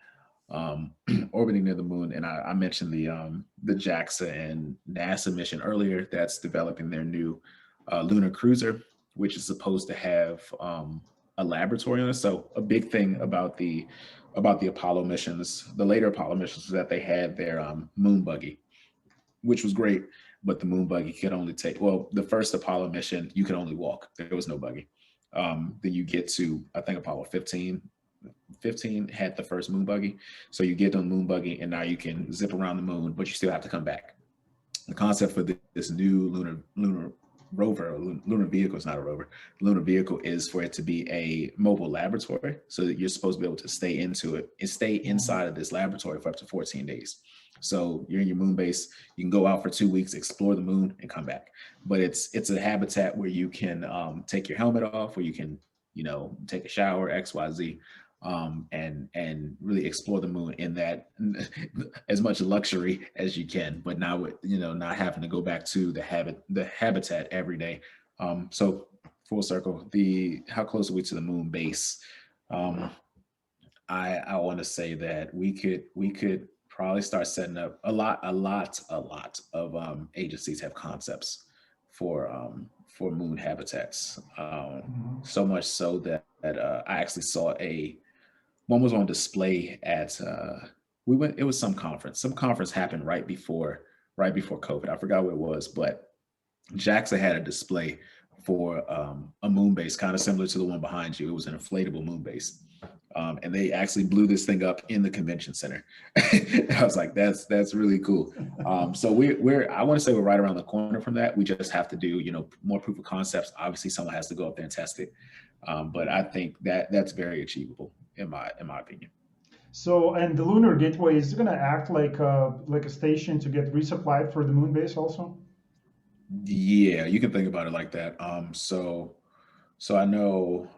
orbiting near the moon. And I mentioned the JAXA and NASA mission earlier that's developing their new lunar cruiser, which is supposed to have a laboratory on it. So a big thing about the Apollo missions, the later Apollo missions, is that they had their moon buggy, which was great. But the moon buggy could only take, well, the first Apollo mission, you could only walk. There was no buggy. Then you get to, I think Apollo 15 had the first moon buggy. So you get on the moon buggy and now you can zip around the moon, but you still have to come back. The concept for this new lunar rover, or lunar vehicle, is not a rover, lunar vehicle, is for it to be a mobile laboratory, so that you're supposed to be able to stay into it and stay inside of this laboratory for up to 14 days. So you're in your moon base, you can go out for 2 weeks, explore the moon, and come back. But it's a habitat where you can take your helmet off, where you can, take a shower, XYZ, and really explore the moon in that as much luxury as you can, but now with, not having to go back to the habitat every day. So full circle, how close are we to the moon base? I want to say that we could probably start setting up a lot of agencies have concepts for moon habitats. So much so that I actually saw one was on display at it was some conference. Some conference happened right before COVID. I forgot what it was, but JAXA had a display for a moon base, kind of similar to the one behind you. It was an inflatable moon base. And they actually blew this thing up in the convention center. I was like, that's really cool. So I want to say we're right around the corner from that. We just have to do, more proof of concepts. Obviously, someone has to go up there and test it. But I think that's very achievable in my opinion. So, and the Lunar Gateway is going to act like a station to get resupplied for the moon base also? Yeah, you can think about it like that. So I know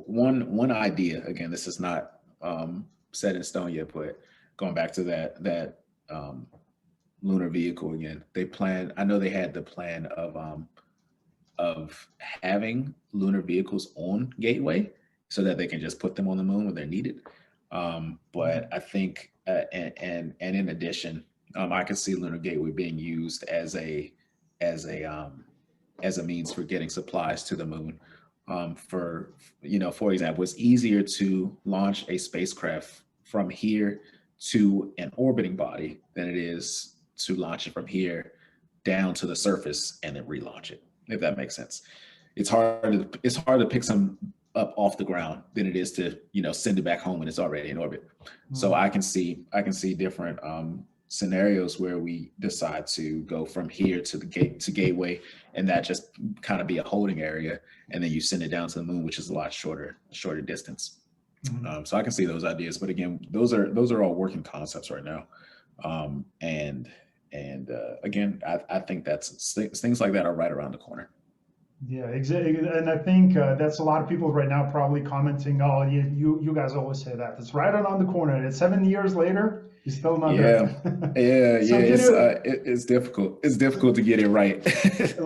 one idea. Again, this is not set in stone yet, but going back to that lunar vehicle again, I know they had the plan of having lunar vehicles on Gateway so that they can just put them on the moon when they're needed. But I think, and in addition, I can see Lunar Gateway being used as a means for getting supplies to the moon. For example, it's easier to launch a spacecraft from here to an orbiting body than it is to launch it from here down to the surface and then relaunch it, if that makes sense. It's hard to pick some up off the ground than it is to, send it back home when it's already in orbit. So I can see different scenarios where we decide to go from here to Gateway, and that just kind of be a holding area, and then you send it down to the moon, which is a lot shorter distance. So I can see those ideas, but again, those are all working concepts right now. And again, I think things like that are right around the corner. Yeah, exactly. And I think that's a lot of people right now probably commenting, oh, you guys always say that. It's right around the corner. And it's 7 years later, you're still not there. It's difficult. It's difficult to get it right.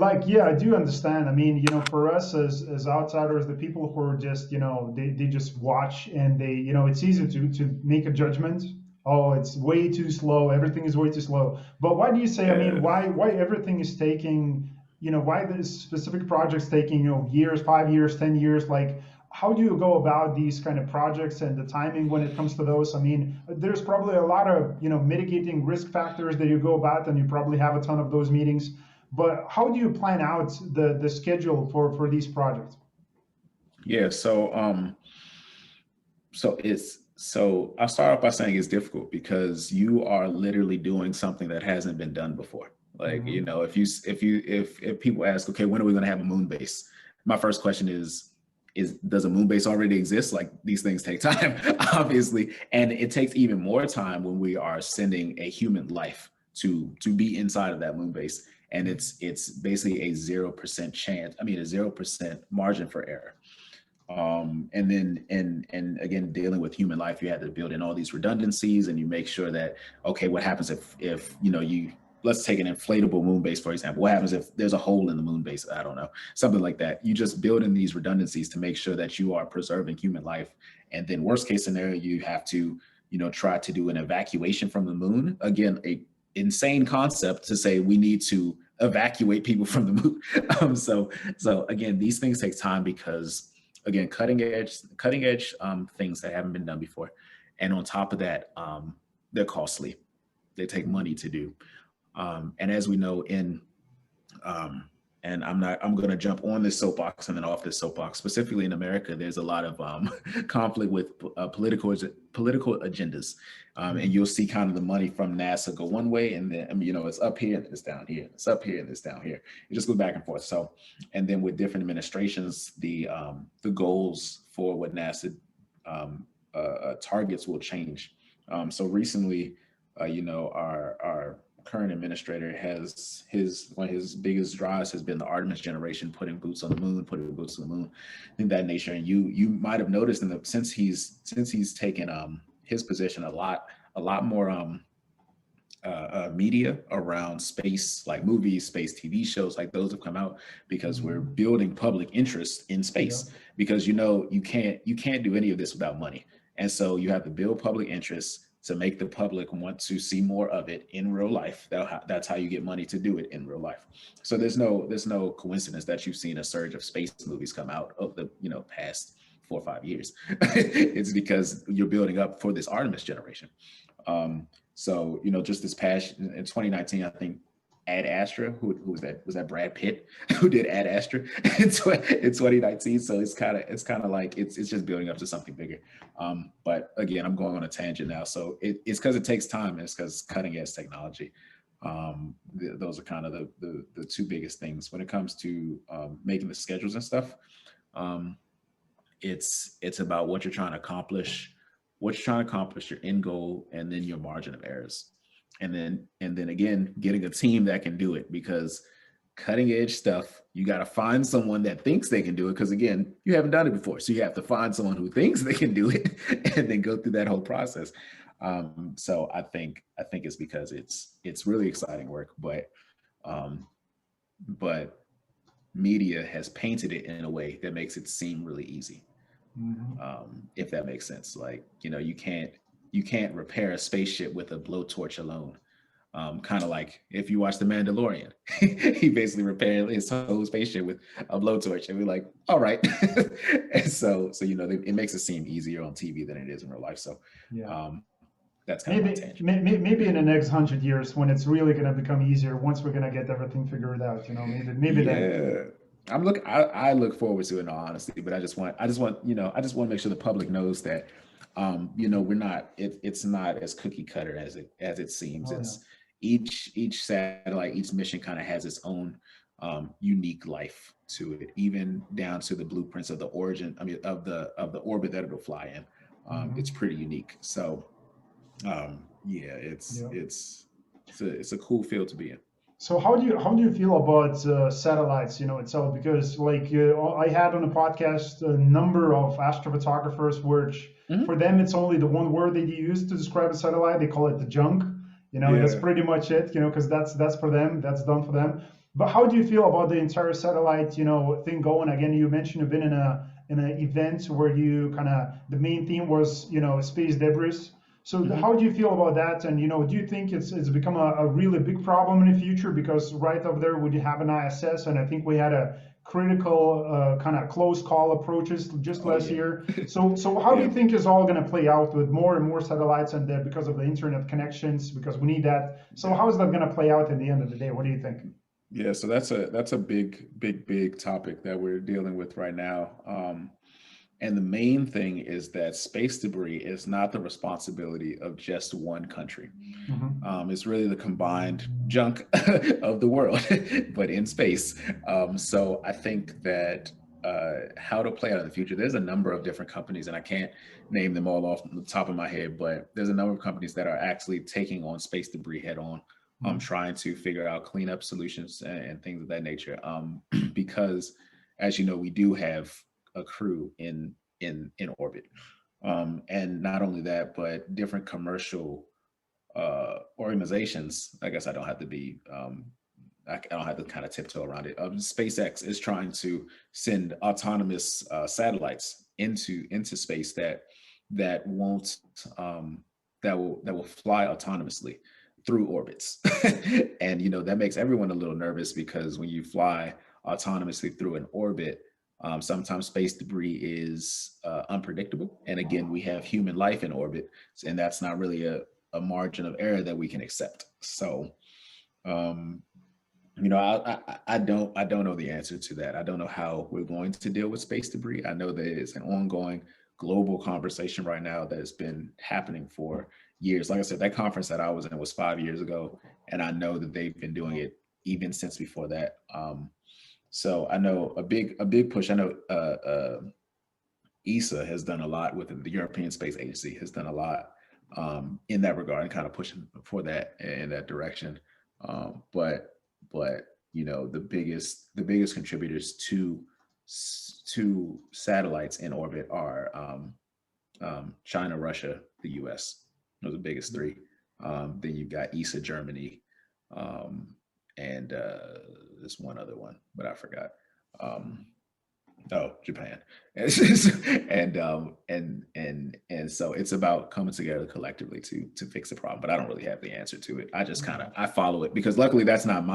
I do understand. I mean, for us as outsiders, the people who are just, they just watch and they, it's easy to make a judgment. Oh, it's way too slow. Everything is way too slow. But why do you say, I mean, why everything is taking, why this specific project's taking, years, 5 years, 10 years? Like, how do you go about these kind of projects and the timing when it comes to those? I mean, there's probably a lot of, mitigating risk factors that you go about, and you probably have a ton of those meetings. But how do you plan out the schedule for these projects? Yeah, so I'll start off by saying it's difficult because you are literally doing something that hasn't been done before. Like, if people ask, okay, when are we going to have a moon base? My first question is does a moon base already exist? Like, these things take time, obviously. And it takes even more time when we are sending a human life to be inside of that moon base. And it's basically a 0% chance. I mean, a 0% margin for error. And then, and again, dealing with human life, you have to build in all these redundancies, and you make sure that, okay, what happens if let's take an inflatable moon base, for example. What happens if there's a hole in the moon base? I don't know, something like that. You just build in these redundancies to make sure that you are preserving human life. And then worst case scenario, you have to, try to do an evacuation from the moon. Again, a insane concept to say we need to evacuate people from the moon. So again, these things take time because again, cutting edge things that haven't been done before. And on top of that, they're costly. They take money to do. And as we know um, and I'm going to jump on this soapbox and then off this soapbox, specifically in America, there's a lot of conflict with political agendas. And you'll see kind of the money from NASA go one way, and then, it's up here and it's down here. It's up here and it's down here. It just goes back and forth. So, and then with different administrations, the goals for what NASA targets will change. So recently, our current administrator has one of his biggest drives has been the Artemis generation, putting boots on the moon, things of that nature. And you might have noticed since he's taken his position, a lot more media around space, like movies, space TV shows, like those have come out because we're building public interest in space. Because you can't do any of this without money, and so you have to build public interest to make the public want to see more of it in real life. That's how you get money to do it in real life. So there's no coincidence that you've seen a surge of space movies come out of the past 4 or 5 years. It's because you're building up for this Artemis generation. So just this past in 2019, I think Ad Astra, who was that? Was that Brad Pitt who did Ad Astra in 2019? So it's kind of like it's just building up to something bigger. But again, I'm going on a tangent now. So it's because it takes time, and it's because cutting edge technology. Those are kind of the two biggest things when it comes to making the schedules and stuff. It's about what you're trying to accomplish, your end goal, and then your margin of errors. And then again, getting a team that can do it, because cutting edge stuff, you got to find someone that thinks they can do it. Because again, you haven't done it before. So you have to find someone who thinks they can do it and then go through that whole process. So I think it's because it's really exciting work, but media has painted it in a way that makes it seem really easy. If that makes sense. Like, you can't repair a spaceship with a blowtorch alone. Kind of like if you watch The Mandalorian, he basically repaired his whole spaceship with a blowtorch, and we're like, all right. And so it makes it seem easier on TV than it is in real life. So that's kind of my tangent. Maybe in the next 100 years, when it's really going to become easier, once we're going to get everything figured out, maybe then. I look forward to it in all honesty, but I just want to make sure the public knows that we're not, it's not as cookie cutter as it seems. It's each satellite, each mission kind of has its own unique life to it, even down to the blueprints of the origin, of the orbit that it'll fly in. It's pretty unique. So it's a cool field to be in. So how do you feel about satellites, itself? Because I had on a podcast a number of astrophotographers, which for them it's only the one word they use to describe a satellite. They call it the junk. That's pretty much it. Because that's for them. That's done for them. But how do you feel about the entire satellite, thing going? Again, you mentioned you've been in an event where you the main theme was space debris. So how do you feel about that? And, do you think it's become a really big problem in the future? Because right over there, we have an ISS, and I think we had a critical kind of close call approaches just last year. So how do you think it's all going to play out with more and more satellites, and because of the internet connections, because we need that? So how is that going to play out at the end of the day? What do you think? Yeah, so that's a big topic that we're dealing with right now. And the main thing is that space debris is not the responsibility of just one country. It's really the combined junk of the world, but in space. So I think that how to play out in the future, there's a number of different companies, and I can't name them all off the top of my head, but there's a number of companies that are actually taking on space debris head on, trying to figure out cleanup solutions and things of that nature. Because as you know, we do have a crew in orbit, and not only that, but different commercial organizations, I guess I don't have to be, I don't have to kind of tiptoe around it. SpaceX is trying to send autonomous satellites into space that won't that will fly autonomously through orbits. And that makes everyone a little nervous, because when you fly autonomously through an orbit, sometimes space debris is unpredictable. And again, we have human life in orbit, and that's not really a margin of error that we can accept. So, I don't know the answer to that. I don't know how we're going to deal with space debris. I know that it's an ongoing global conversation right now that has been happening for years. Like I said, that conference that I was in was 5 years ago, and I know that they've been doing it even since before that. So I know a big push. I know ESA has done a lot with it. The European Space Agency has done a lot in that regard, and kind of pushing for that in that direction. But the biggest contributors to satellites in orbit are China, Russia, the U.S. Those are the biggest three. Then you've got ESA, Germany, and there's one other one, but I forgot. Japan. And so it's about coming together collectively to fix the problem. But I don't really have the answer to it. I just I follow it, because luckily that's not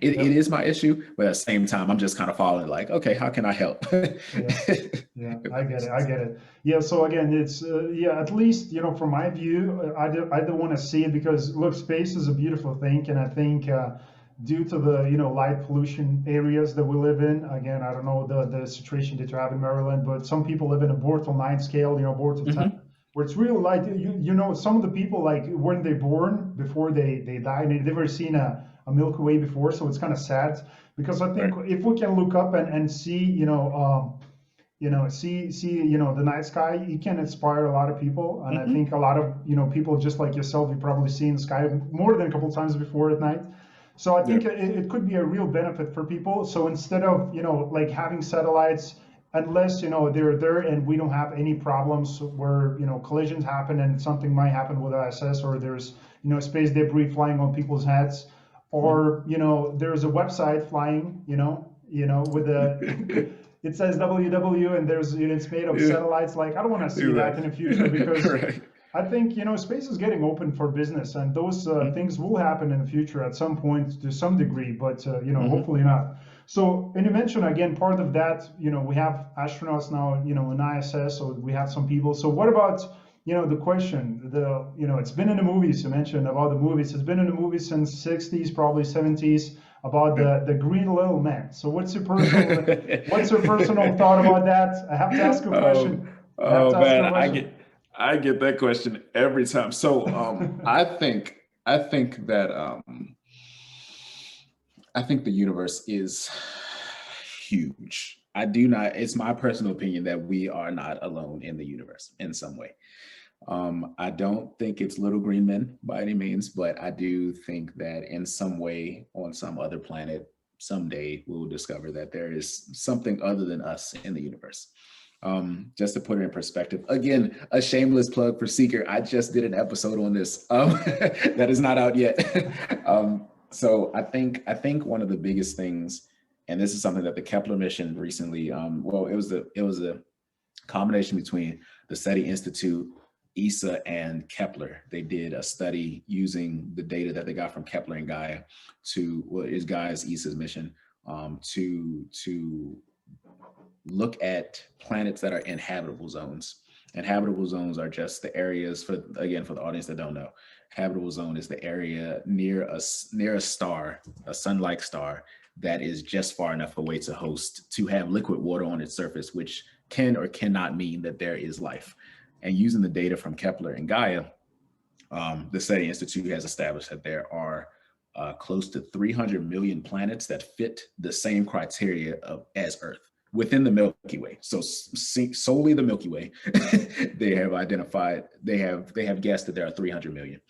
it is my issue, but at the same time I'm just kind of following, like, okay, how can I help? Yeah, I get it. Yeah, so again, it's at least from my view, I don't want to see it, because look, space is a beautiful thing, and I think due to the light pollution areas that we live in, again, I don't know the situation that you have in Maryland, but some people live in a Bortle 9 scale, Bortle 10, where it's really light. Some of the people, like, when they're born, before they die, and they've never seen a Milky Way before, so it's kind of sad, because I think if we can look up and see the night sky, it can inspire a lot of people. And I think a lot of people just like yourself, you probably seen the sky more than a couple of times before at night. So I think it could be a real benefit for people. So instead of like having satellites, unless they're there and we don't have any problems where collisions happen and something might happen with ISS, or there's space debris flying on people's heads, or there's a website flying with a it says www, and it's made of satellites. Like, I don't want to see that in the future, because I think space is getting open for business, and those things will happen in the future at some point to some degree, but hopefully not. So, and you mentioned again, part of that, we have astronauts now, in ISS, so we have some people. So what about the question, it's been in the movies. You mentioned about the movies. It's been in the movies since 60s, probably 70s, about the green little man. So what's your personal thought about that? I have to ask a question. I get that question every time. So I think that I think the universe is huge. It's my personal opinion that we are not alone in the universe in some way. I don't think it's little green men by any means, but I do think that in some way, on some other planet, someday we will discover that there is something other than us in the universe. Just to put it in perspective, again, a shameless plug for Seeker. I just did an episode on this that is not out yet. So I think one of the biggest things, and this is something that the Kepler mission recently, it was a combination between the SETI Institute, ESA, and Kepler. They did a study using the data that they got from Kepler and Gaia Gaia's ESA's mission, to look at planets that are in habitable zones. And habitable zones are just the areas, for the audience that don't know, habitable zone is the area near a star, a sun-like star, that is just far enough away to have liquid water on its surface, which can or cannot mean that there is life. And using the data from Kepler and Gaia, the SETI Institute has established that there are close to 300 million planets that fit the same criteria as Earth within the Milky Way. So solely the Milky Way, they have guessed that there are 300 million.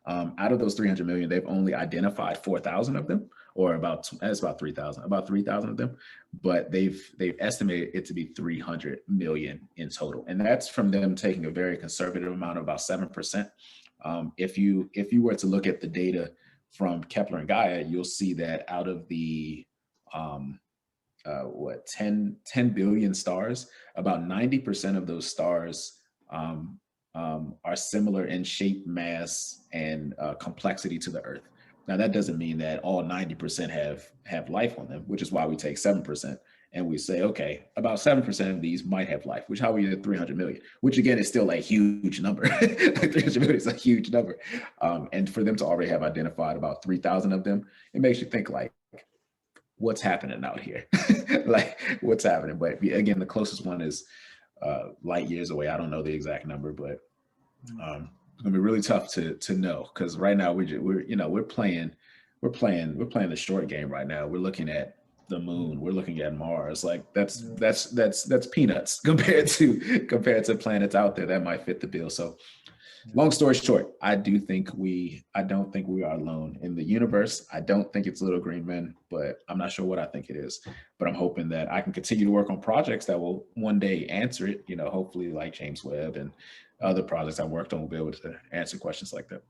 Out of those 300 million, they've only identified 4,000 of them, or about 3,000 of them, but they've estimated it to be 300 million in total. And that's from them taking a very conservative amount of about 7% If you were to look at the data from Kepler and Gaia, you'll see that out of the um, 10 billion stars, about 90% of those stars are similar in shape, mass, and complexity to the Earth. Now, that doesn't mean that all 90% have life on them, which is why we take 7%. And we say, okay, about 7% of these might have life, which how we get 300 million, which again is still a huge number. Like 300 million is a huge number. And for them to already have identified about 3,000 of them, it makes you think like, what's happening out here? Like what's happening? But again, the closest one is light years away. I don't know the exact number, but it's gonna be really tough to know, because right now we're playing the short game right now. We're looking at the moon, we're looking at Mars. Like that's peanuts compared to planets out there that might fit the bill. So long story short, I don't think we are alone in the universe. I don't think it's little green men, but I'm not sure what I think it is. But I'm hoping that I can continue to work on projects that will one day answer it, hopefully like James Webb and other projects I worked on will be able to answer questions like that.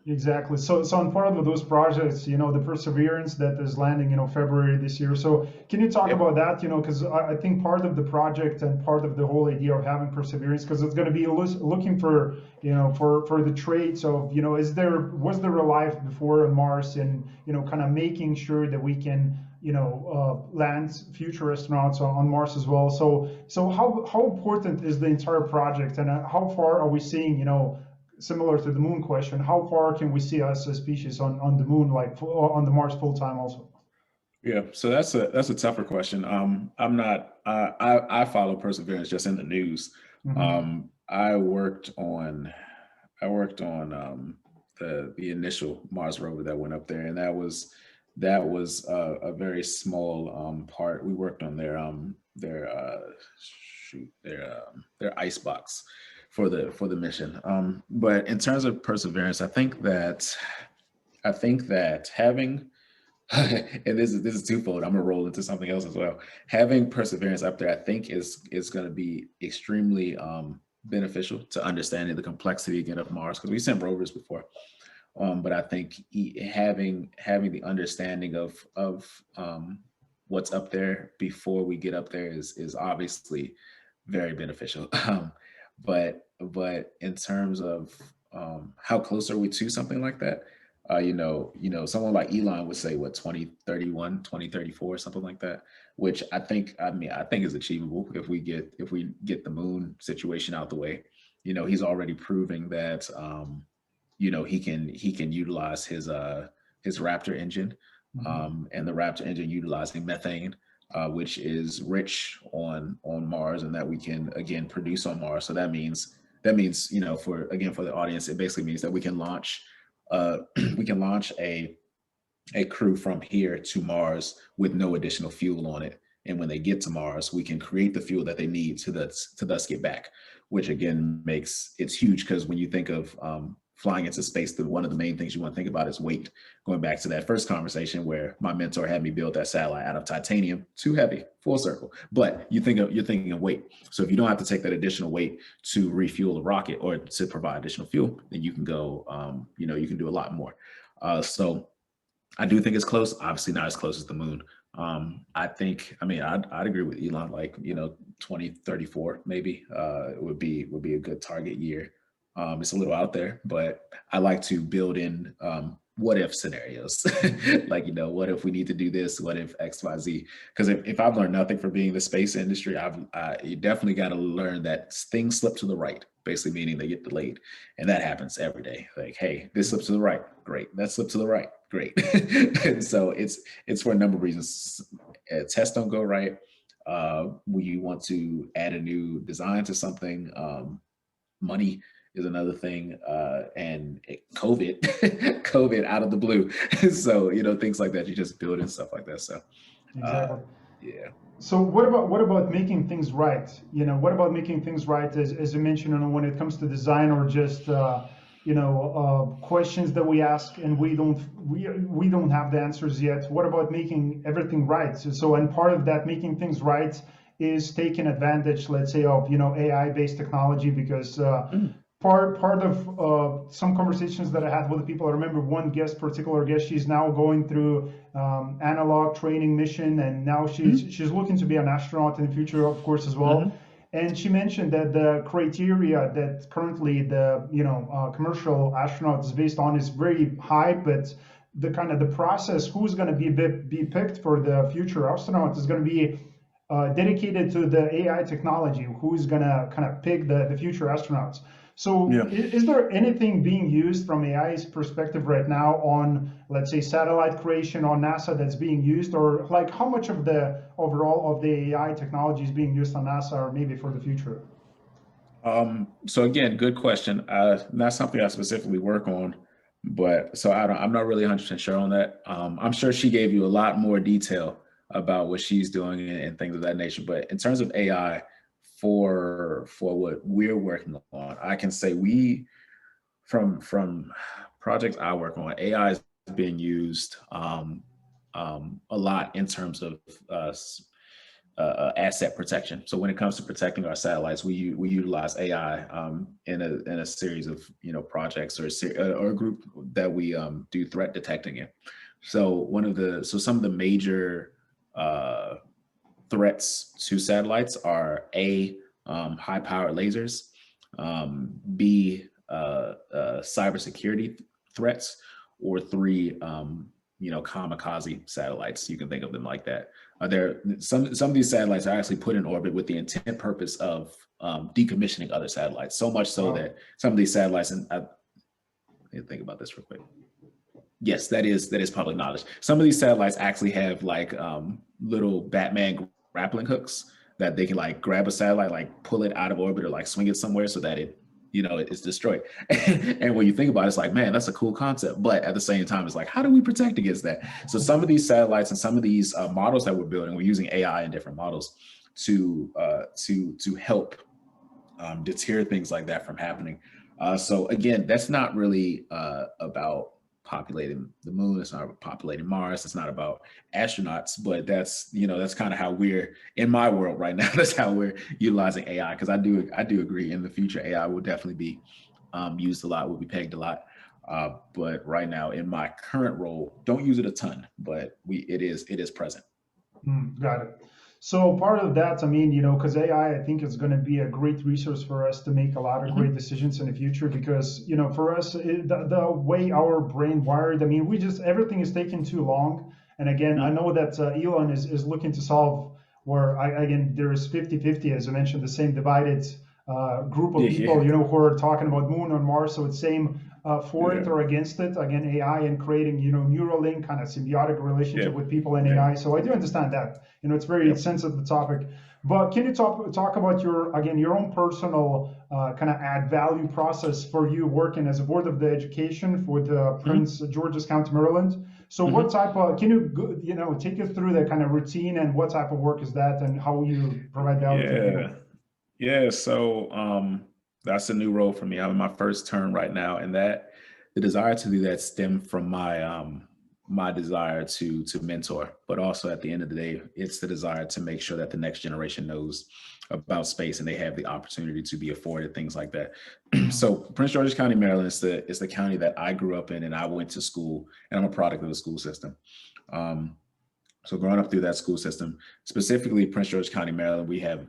Exactly. So on part of those projects, the Perseverance that is landing, February this year. So can you talk about that? Because I think part of the project and part of the whole idea of having Perseverance, because it's going to be looking for, for the traits of, was there a life before on Mars, and, kind of making sure that we can, land future astronauts on Mars as well. So how important is the entire project, and how far are we seeing, similar to the moon question, how far can we see us as species on the moon, like on the Mars full time also? Yeah, so that's a tougher question. I'm not. I follow Perseverance just in the news. Mm-hmm. I worked on the initial Mars rover that went up there, and that was a very small part. We worked on their icebox for the mission. But in terms of Perseverance, I think that having and this is twofold. I'm gonna roll into something else as well. Having Perseverance up there, I think is going to be extremely beneficial to understanding the complexity again of Mars, because we sent rovers before. But I think having the understanding of what's up there before we get up there is obviously very beneficial. But in terms of how close are we to something like that? Someone like Elon would say what, 2031, 2034, something like that, which I think is achievable if we get the moon situation out the way. He's already proving that he can utilize his Raptor engine, and the Raptor engine utilizing methane, which is rich on Mars, and that we can again produce on Mars. So that means for the audience, it basically means that we can launch a crew from here to Mars with no additional fuel on it. And when they get to Mars, we can create the fuel that they need to thus get back, which again it's huge, because when you think of flying into space, one of the main things you want to think about is weight. Going back to that first conversation where my mentor had me build that satellite out of titanium, too heavy, full circle. But you're thinking of weight. So if you don't have to take that additional weight to refuel the rocket or to provide additional fuel, then you can go, you can do a lot more. So I do think it's close. Obviously not as close as the moon. I'd agree with Elon, like, 2034 maybe would be a good target year. It's a little out there, but I like to build in what if scenarios. Like, what if we need to do this? What if X, Y, Z? Because if I've learned nothing from being in the space industry, you definitely got to learn that things slip to the right, basically meaning they get delayed. And that happens every day. Like, hey, this slips to the right, great. That slipped to the right, great. And so it's for a number of reasons. Tests don't go right. We want to add a new design to something. Money is another thing, and COVID out of the blue. So things like that, you just build and stuff like that. So exactly. Yeah. So what about making things right? What about making things right, as you mentioned, when it comes to design, or just questions that we ask and we don't have the answers yet? What about making everything right? So and part of that making things right is taking advantage, let's say, of AI-based technology, because part of some conversations that I had with the people. I remember one particular guest. She's now going through analog training mission, and now she's looking to be an astronaut in the future, of course, as well. Mm-hmm. And she mentioned that the criteria that currently the commercial astronaut is based on is very high, but the kind of the process, who's going to be picked for the future astronaut, is going to be dedicated to the AI technology. Who's going to kind of pick the future astronauts? So Yeah. is there anything being used from AI's perspective right now on, let's say, satellite creation on NASA that's being used, or like how much of the overall of the AI technology is being used on NASA, or maybe for the future? So again, good question. Not something I specifically work on, but so I'm not really 100% sure on that. I'm sure she gave you a lot more detail about what she's doing and things of that nature. But in terms of AI, for what we're working on, I can say from projects I work on, AI is being used a lot in terms of asset protection. So when it comes to protecting our satellites, we utilize AI in a series of projects or a group that we do threat detecting in. So some of the major threats to satellites are high powered lasers, B, cybersecurity threats, or three, kamikaze satellites. You can think of them like that. Some of these satellites are actually put in orbit with the intent purpose of decommissioning other satellites. So much so that some of these satellites, and let me think about this real quick. Yes, that is public knowledge. Some of these satellites actually have like little Batman grappling hooks that they can like grab a satellite, like pull it out of orbit or like swing it somewhere so that it's destroyed. And when you think about it, it's like, man, that's a cool concept. But at the same time, it's like, how do we protect against that? So some of these satellites and some of these models that we're building, we're using AI and different models to help deter things like that from happening. So again, that's not really about populating the moon. It's not about populating Mars. It's not about astronauts, but that's kind of how we're in my world right now. That's how we're utilizing AI. Because I do agree in the future, AI will definitely be used a lot, will be pegged a lot. But right now in my current role, don't use it a ton, but it is present. Got it. So part of that, I mean, because AI, I think is going to be a great resource for us to make a lot of great decisions in the future. Because for us, the way our brain wired, I mean, everything is taking too long. And again, I know that Elon is looking to solve where again there is 50-50, as I mentioned, the same divided group of people, who are talking about moon or Mars. So it's same for it or against it. Again, AI and creating, Neuralink kind of symbiotic relationship with people and AI. So I do understand that. It's very sensitive topic. But can you talk about your own personal kind of add value process for you working as a board of the education for the Prince George's County, Maryland? So what type of, can you take us through the kind of routine and what type of work is that and how you provide value to people? Yeah, so that's a new role for me. I'm in my first term right now, and that the desire to do that stemmed from my desire to mentor, but also at the end of the day, it's the desire to make sure that the next generation knows about space and they have the opportunity to be afforded things like that. So Prince George's County, Maryland is the county that I grew up in and I went to school, and I'm a product of the school system. So growing up through that school system, specifically Prince George's County, Maryland, we have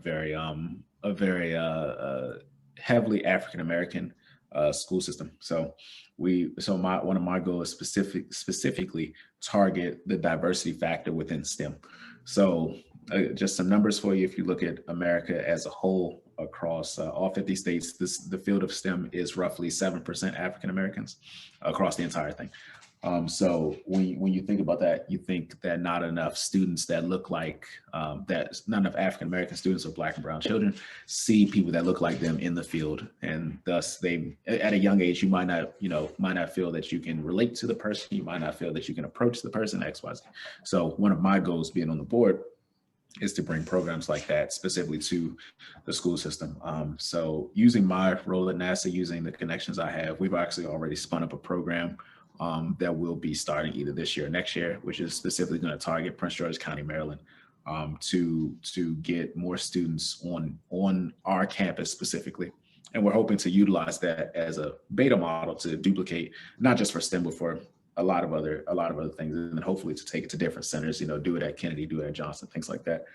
a very heavily African American school system. So one of my goals is specifically target the diversity factor within STEM. So just some numbers for you. If you look at America as a whole across all 50 states, the field of STEM is roughly 7% African Americans across the entire thing. So when you think about that, you think that not enough students that look like that, not enough African American students or Black and brown children see people that look like them in the field, and thus they, at a young age, you might not feel that you can relate to the person, you might not feel that you can approach the person X, Y, Z. So one of my goals being on the board is to bring programs like that specifically to the school system. So using my role at NASA, using the connections I have, we've actually already spun up a program that will be starting either this year or next year, which is specifically going to target Prince George's County, Maryland, to get more students on our campus specifically and we're hoping to utilize that as a beta model to duplicate, not just for STEM, but for a lot of other things, and then hopefully to take it to different centers, do it at Kennedy, do it at Johnson, things like that.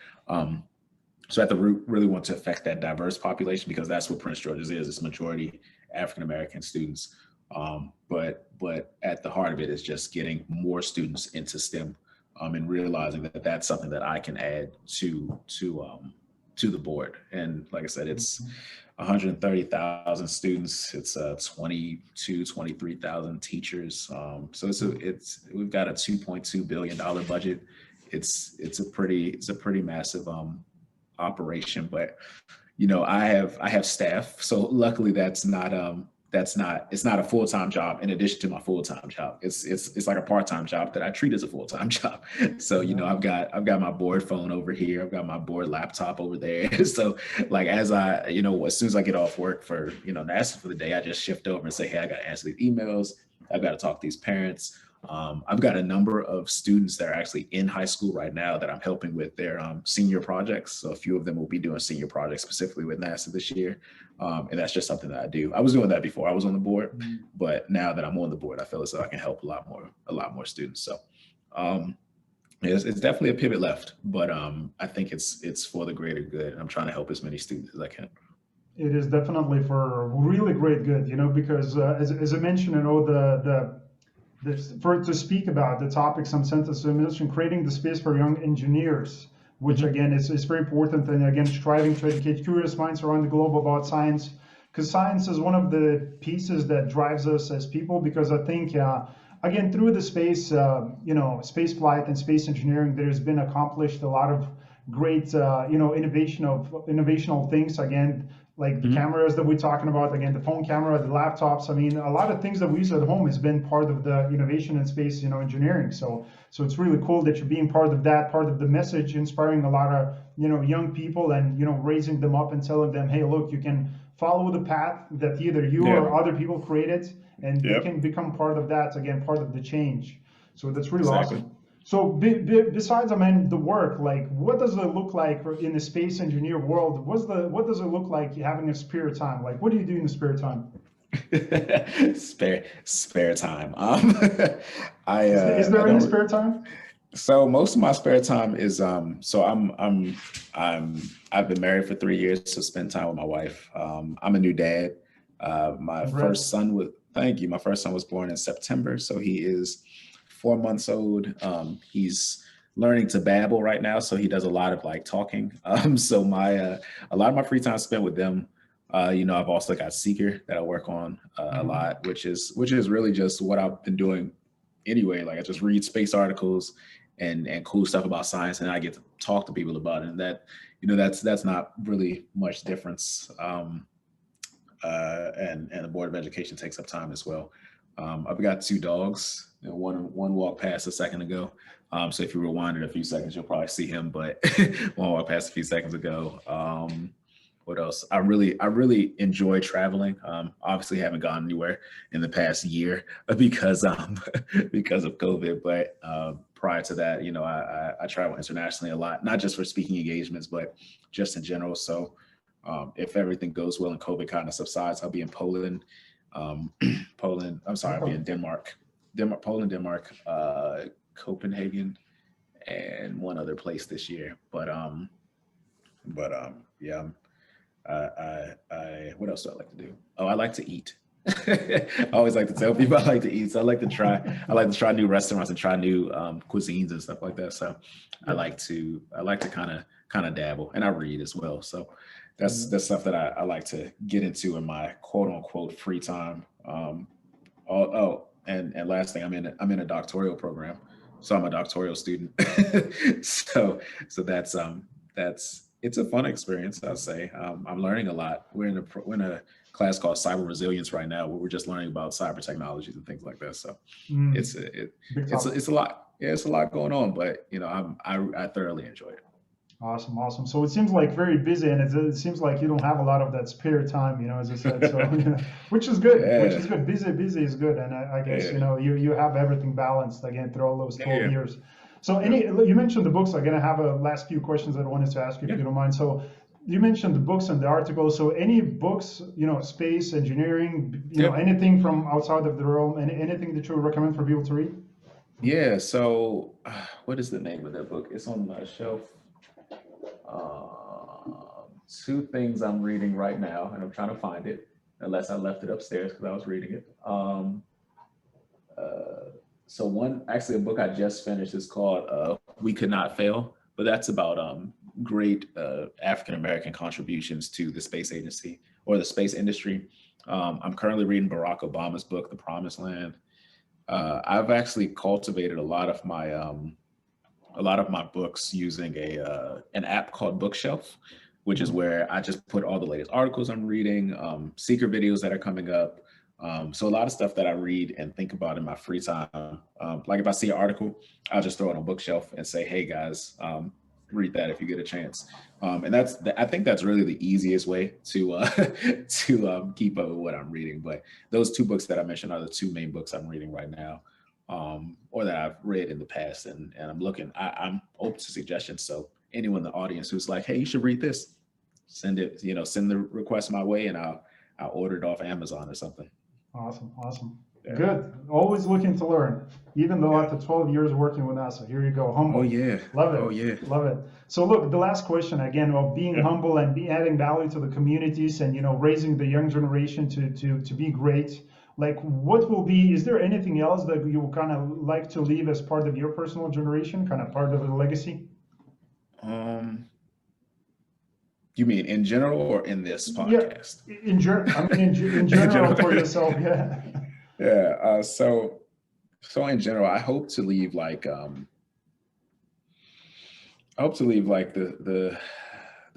So at the root, really want to affect that diverse population, because that's what Prince George's is. It's majority African-American students. But at the heart of it is just getting more students into STEM, and realizing that that's something that I can add to the board. And like I said, it's 130,000 students. It's 23,000 teachers. So we've got a $2.2 billion budget. It's a pretty massive operation, but I have staff. So luckily it's not a full-time job in addition to my full-time job. It's like a part-time job that I treat as a full-time job. So, I've got my board phone over here. I've got my board laptop over there. So like, as as soon as I get off work for, NASA for the day, I just shift over and say, hey, I got to answer these emails. I've got to talk to these parents. I've got a number of students that are actually in high school right now that I'm helping with their senior projects. So a few of them will be doing senior projects specifically with NASA this year. And that's just something that I do. I was doing that before I was on the board, but now that I'm on the board, I feel as though I can help a lot more students. So it's definitely a pivot left, but I think it's for the greater good. And I'm trying to help as many students as I can. It is definitely for really great good, because as I mentioned, to speak about the topics on Census Administration, creating the space for young engineers, which again is very important, and again striving to educate curious minds around the globe about science, because science is one of the pieces that drives us as people. Because I think again, through the space space flight and space engineering, there's been accomplished a lot of great innovational things. Again, like the cameras that we're talking about, again, the phone camera, the laptops. I mean, a lot of things that we use at home has been part of the innovation in space, engineering. So it's really cool that you're being part of that, part of the message, inspiring a lot of, young people, and, raising them up and telling them, hey, look, you can follow the path that either you or other people created, and you can become part of that, again, part of the change. So that's really awesome. So besides, the work, like, what does it look like in the space engineer world? What does it look like having a spare time? Like, what do you do in the spare time? spare time. Is there any spare time? So most of my spare time is I've been married for 3 years, so spend time with my wife. I'm a new dad. My first son was born in September, so he is 4 months old. He's learning to babble right now, so he does a lot of talking. So a lot of my free time spent with them. I've also got Seeker that I work on a lot, which is really just what I've been doing anyway. Like, I just read space articles and cool stuff about science, and I get to talk to people about it. And that, that's not really much difference. And the Board of Education takes up time as well. I've got 2 dogs. One walked past a second ago. So if you rewind it a few seconds, you'll probably see him, but one walked past a few seconds ago. What else? I really enjoy traveling. Obviously haven't gone anywhere in the past year because of COVID, but prior to that, I travel internationally a lot, not just for speaking engagements, but just in general. So if everything goes well and COVID kind of subsides, I'll be in Poland. I'll be in Denmark, Copenhagen, and one other place this year. But yeah, what else do I like to do? Oh, I like to eat. I always like to tell people I like to eat. So I like to try new restaurants and try new cuisines and stuff like that. So I like to kind of dabble, and I read as well. So that's stuff that I like to get into in my quote unquote free time. And last thing, I'm in a doctoral program, so I'm a doctoral student. so that's it's a fun experience, I'll say. I'm learning a lot. We're in a class called Cyber Resilience right now, where we're just learning about cyber technologies and things like that. So it's a lot. Yeah, it's a lot going on, but I thoroughly enjoy it. Awesome. So it seems like very busy, and it seems like you don't have a lot of that spare time, as I said. So which is good. Yeah. Which is good. Busy is good, and I guess you have everything balanced again through all those 12 years. So you mentioned the books. I'm gonna have a last few questions that I wanted to ask you, if you don't mind. So you mentioned the books and the articles. So any books, space engineering, Yep. anything from outside of the realm, and anything that you would recommend for people to read? Yeah. So, what is the name of that book? It's on my shelf. Two things I'm reading right now, and I'm trying to find it, unless I left it upstairs because I was reading it. So one, actually, a book I just finished is called "We Could Not Fail," but that's about great African American contributions to the space agency or the space industry. I'm currently reading Barack Obama's book, "The Promised Land." I've actually cultivated a lot of my books using an app called Bookshelf, which is where I just put all the latest articles I'm reading, secret videos that are coming up. So a lot of stuff that I read and think about in my free time. Like if I see an article, I'll just throw it on Bookshelf and say, "Hey guys, read that if you get a chance." And I think that's really the easiest way to to keep up with what I'm reading. But those two books that I mentioned are the two main books I'm reading right now, or that I've read in the past. And I'm looking. I'm open to suggestions. So anyone in the audience who's like, "Hey, you should read this," send it. Send the request my way, and I'll order it off Amazon or something. Awesome, awesome. Yeah. Good. Always looking to learn, even though Yeah. after 12 years working with NASA. Here you go, Oh humble. yeah. Love it. Oh yeah. Love it. So look, the last question again of being Yeah. humble and adding value to the communities and raising the young generation to be great. Like what will be, is there anything else that you would kind of like to leave as part of your personal generation, kind of part of the legacy? Um, you mean in general or in this Yeah, podcast? in general for yourself, yeah. Yeah. So in general, I hope to leave like the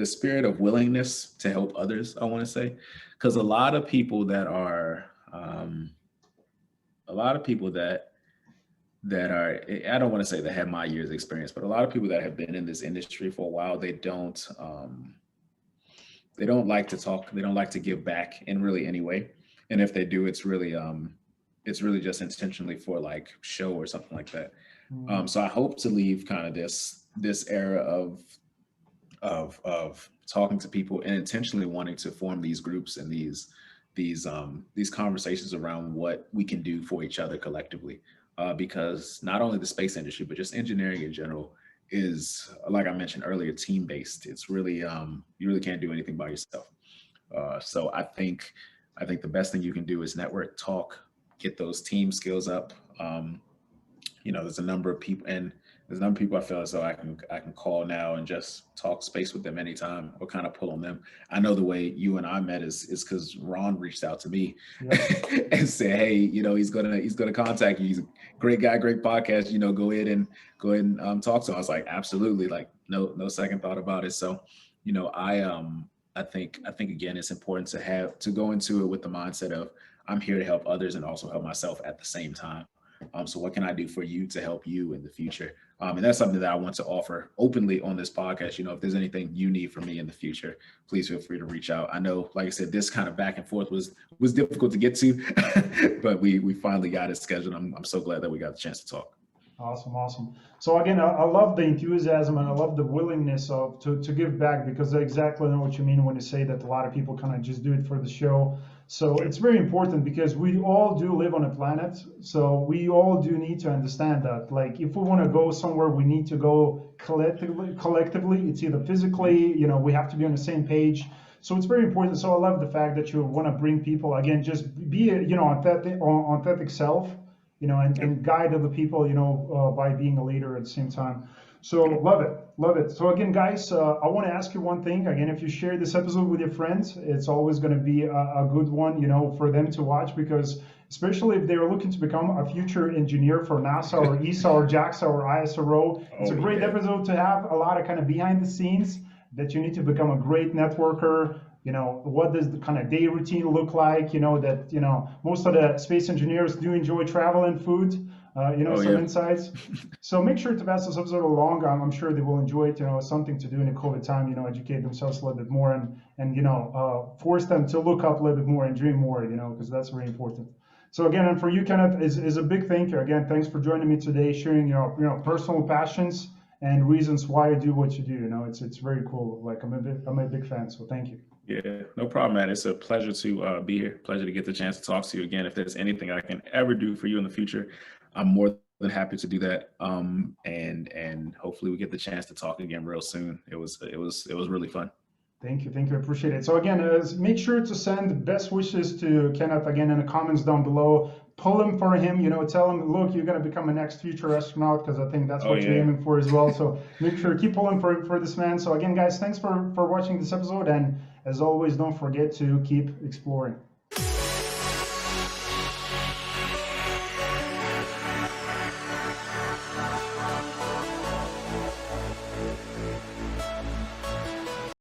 spirit of willingness to help others. I want to say, because a lot of people that are, I don't want to say that have my years experience, but a lot of people that have been in this industry for a while, they don't like to talk, they don't like to give back in really any way. And if they do, it's really just intentionally for like show or something like that. So I hope to leave kind of this era of talking to people and intentionally wanting to form these groups and these conversations around what we can do for each other collectively. Because not only the space industry, but just engineering in general is, like I mentioned earlier, team based. It's really you really can't do anything by yourself. So I think the best thing you can do is network, talk, get those team skills up. There's a number of people, and there's a number of people I feel as though I can call now and just talk space with them anytime or kind of pull on them. I know the way you and I met is because Ron reached out to me and said, "Hey, he's gonna contact you. He's a great guy, great podcast. Go ahead and talk to him." I was like, absolutely, like no second thought about it. So, I think again, it's important to go into it with the mindset of I'm here to help others and also help myself at the same time. So what can I do for you to help you in the future? And that's something that I want to offer openly on this podcast. If there's anything you need from me in the future, please feel free to reach out. I know, like I said, this kind of back and forth was difficult to get to, but we finally got it scheduled. I'm so glad that we got the chance to talk. Awesome. So again, I love the enthusiasm and I love the willingness to give back, because I exactly know what you mean when you say that a lot of people kind of just do it for the show. So it's very important because we all do live on a planet. So we all do need to understand that, like, if we want to go somewhere, we need to go collectively. It's either physically, we have to be on the same page. So it's very important. So I love the fact that you want to bring people, again, just be, authentic self, and guide other people, by being a leader at the same time. So love it. So again, guys, I want to ask you one thing. Again, if you share this episode with your friends, it's always going to be a good one, for them to watch, because especially if they're looking to become a future engineer for NASA or ESA or JAXA or ISRO, it's a great episode to have a lot of kind of behind the scenes that you need to become a great networker. What does the kind of day routine look like? Most of the space engineers do enjoy travel and food, insights. So make sure to pass this episode along. I'm sure they will enjoy it. Something to do in a COVID time, educate themselves a little bit more and force them to look up a little bit more and dream more, because that's very important. So again, and for you, Kenneth, is a big thank you. Again, thanks for joining me today, sharing your personal passions and reasons why you do what you do. You know, it's very cool. Like I'm a big fan. So thank you. Yeah, no problem, man. It's a pleasure to be here. Pleasure to get the chance to talk to you again. If there's anything I can ever do for you in the future, I'm more than happy to do that. And hopefully we get the chance to talk again real soon. It was really fun. Thank you, I appreciate it. So again, make sure to send best wishes to Kenneth again in the comments down below. Pull him for him, you know, tell him, look, you're gonna become a next future astronaut, because I think that's what you're aiming for as well. So make sure keep pulling for this man. So again, guys, thanks for watching this episode, and as always, don't forget to keep exploring.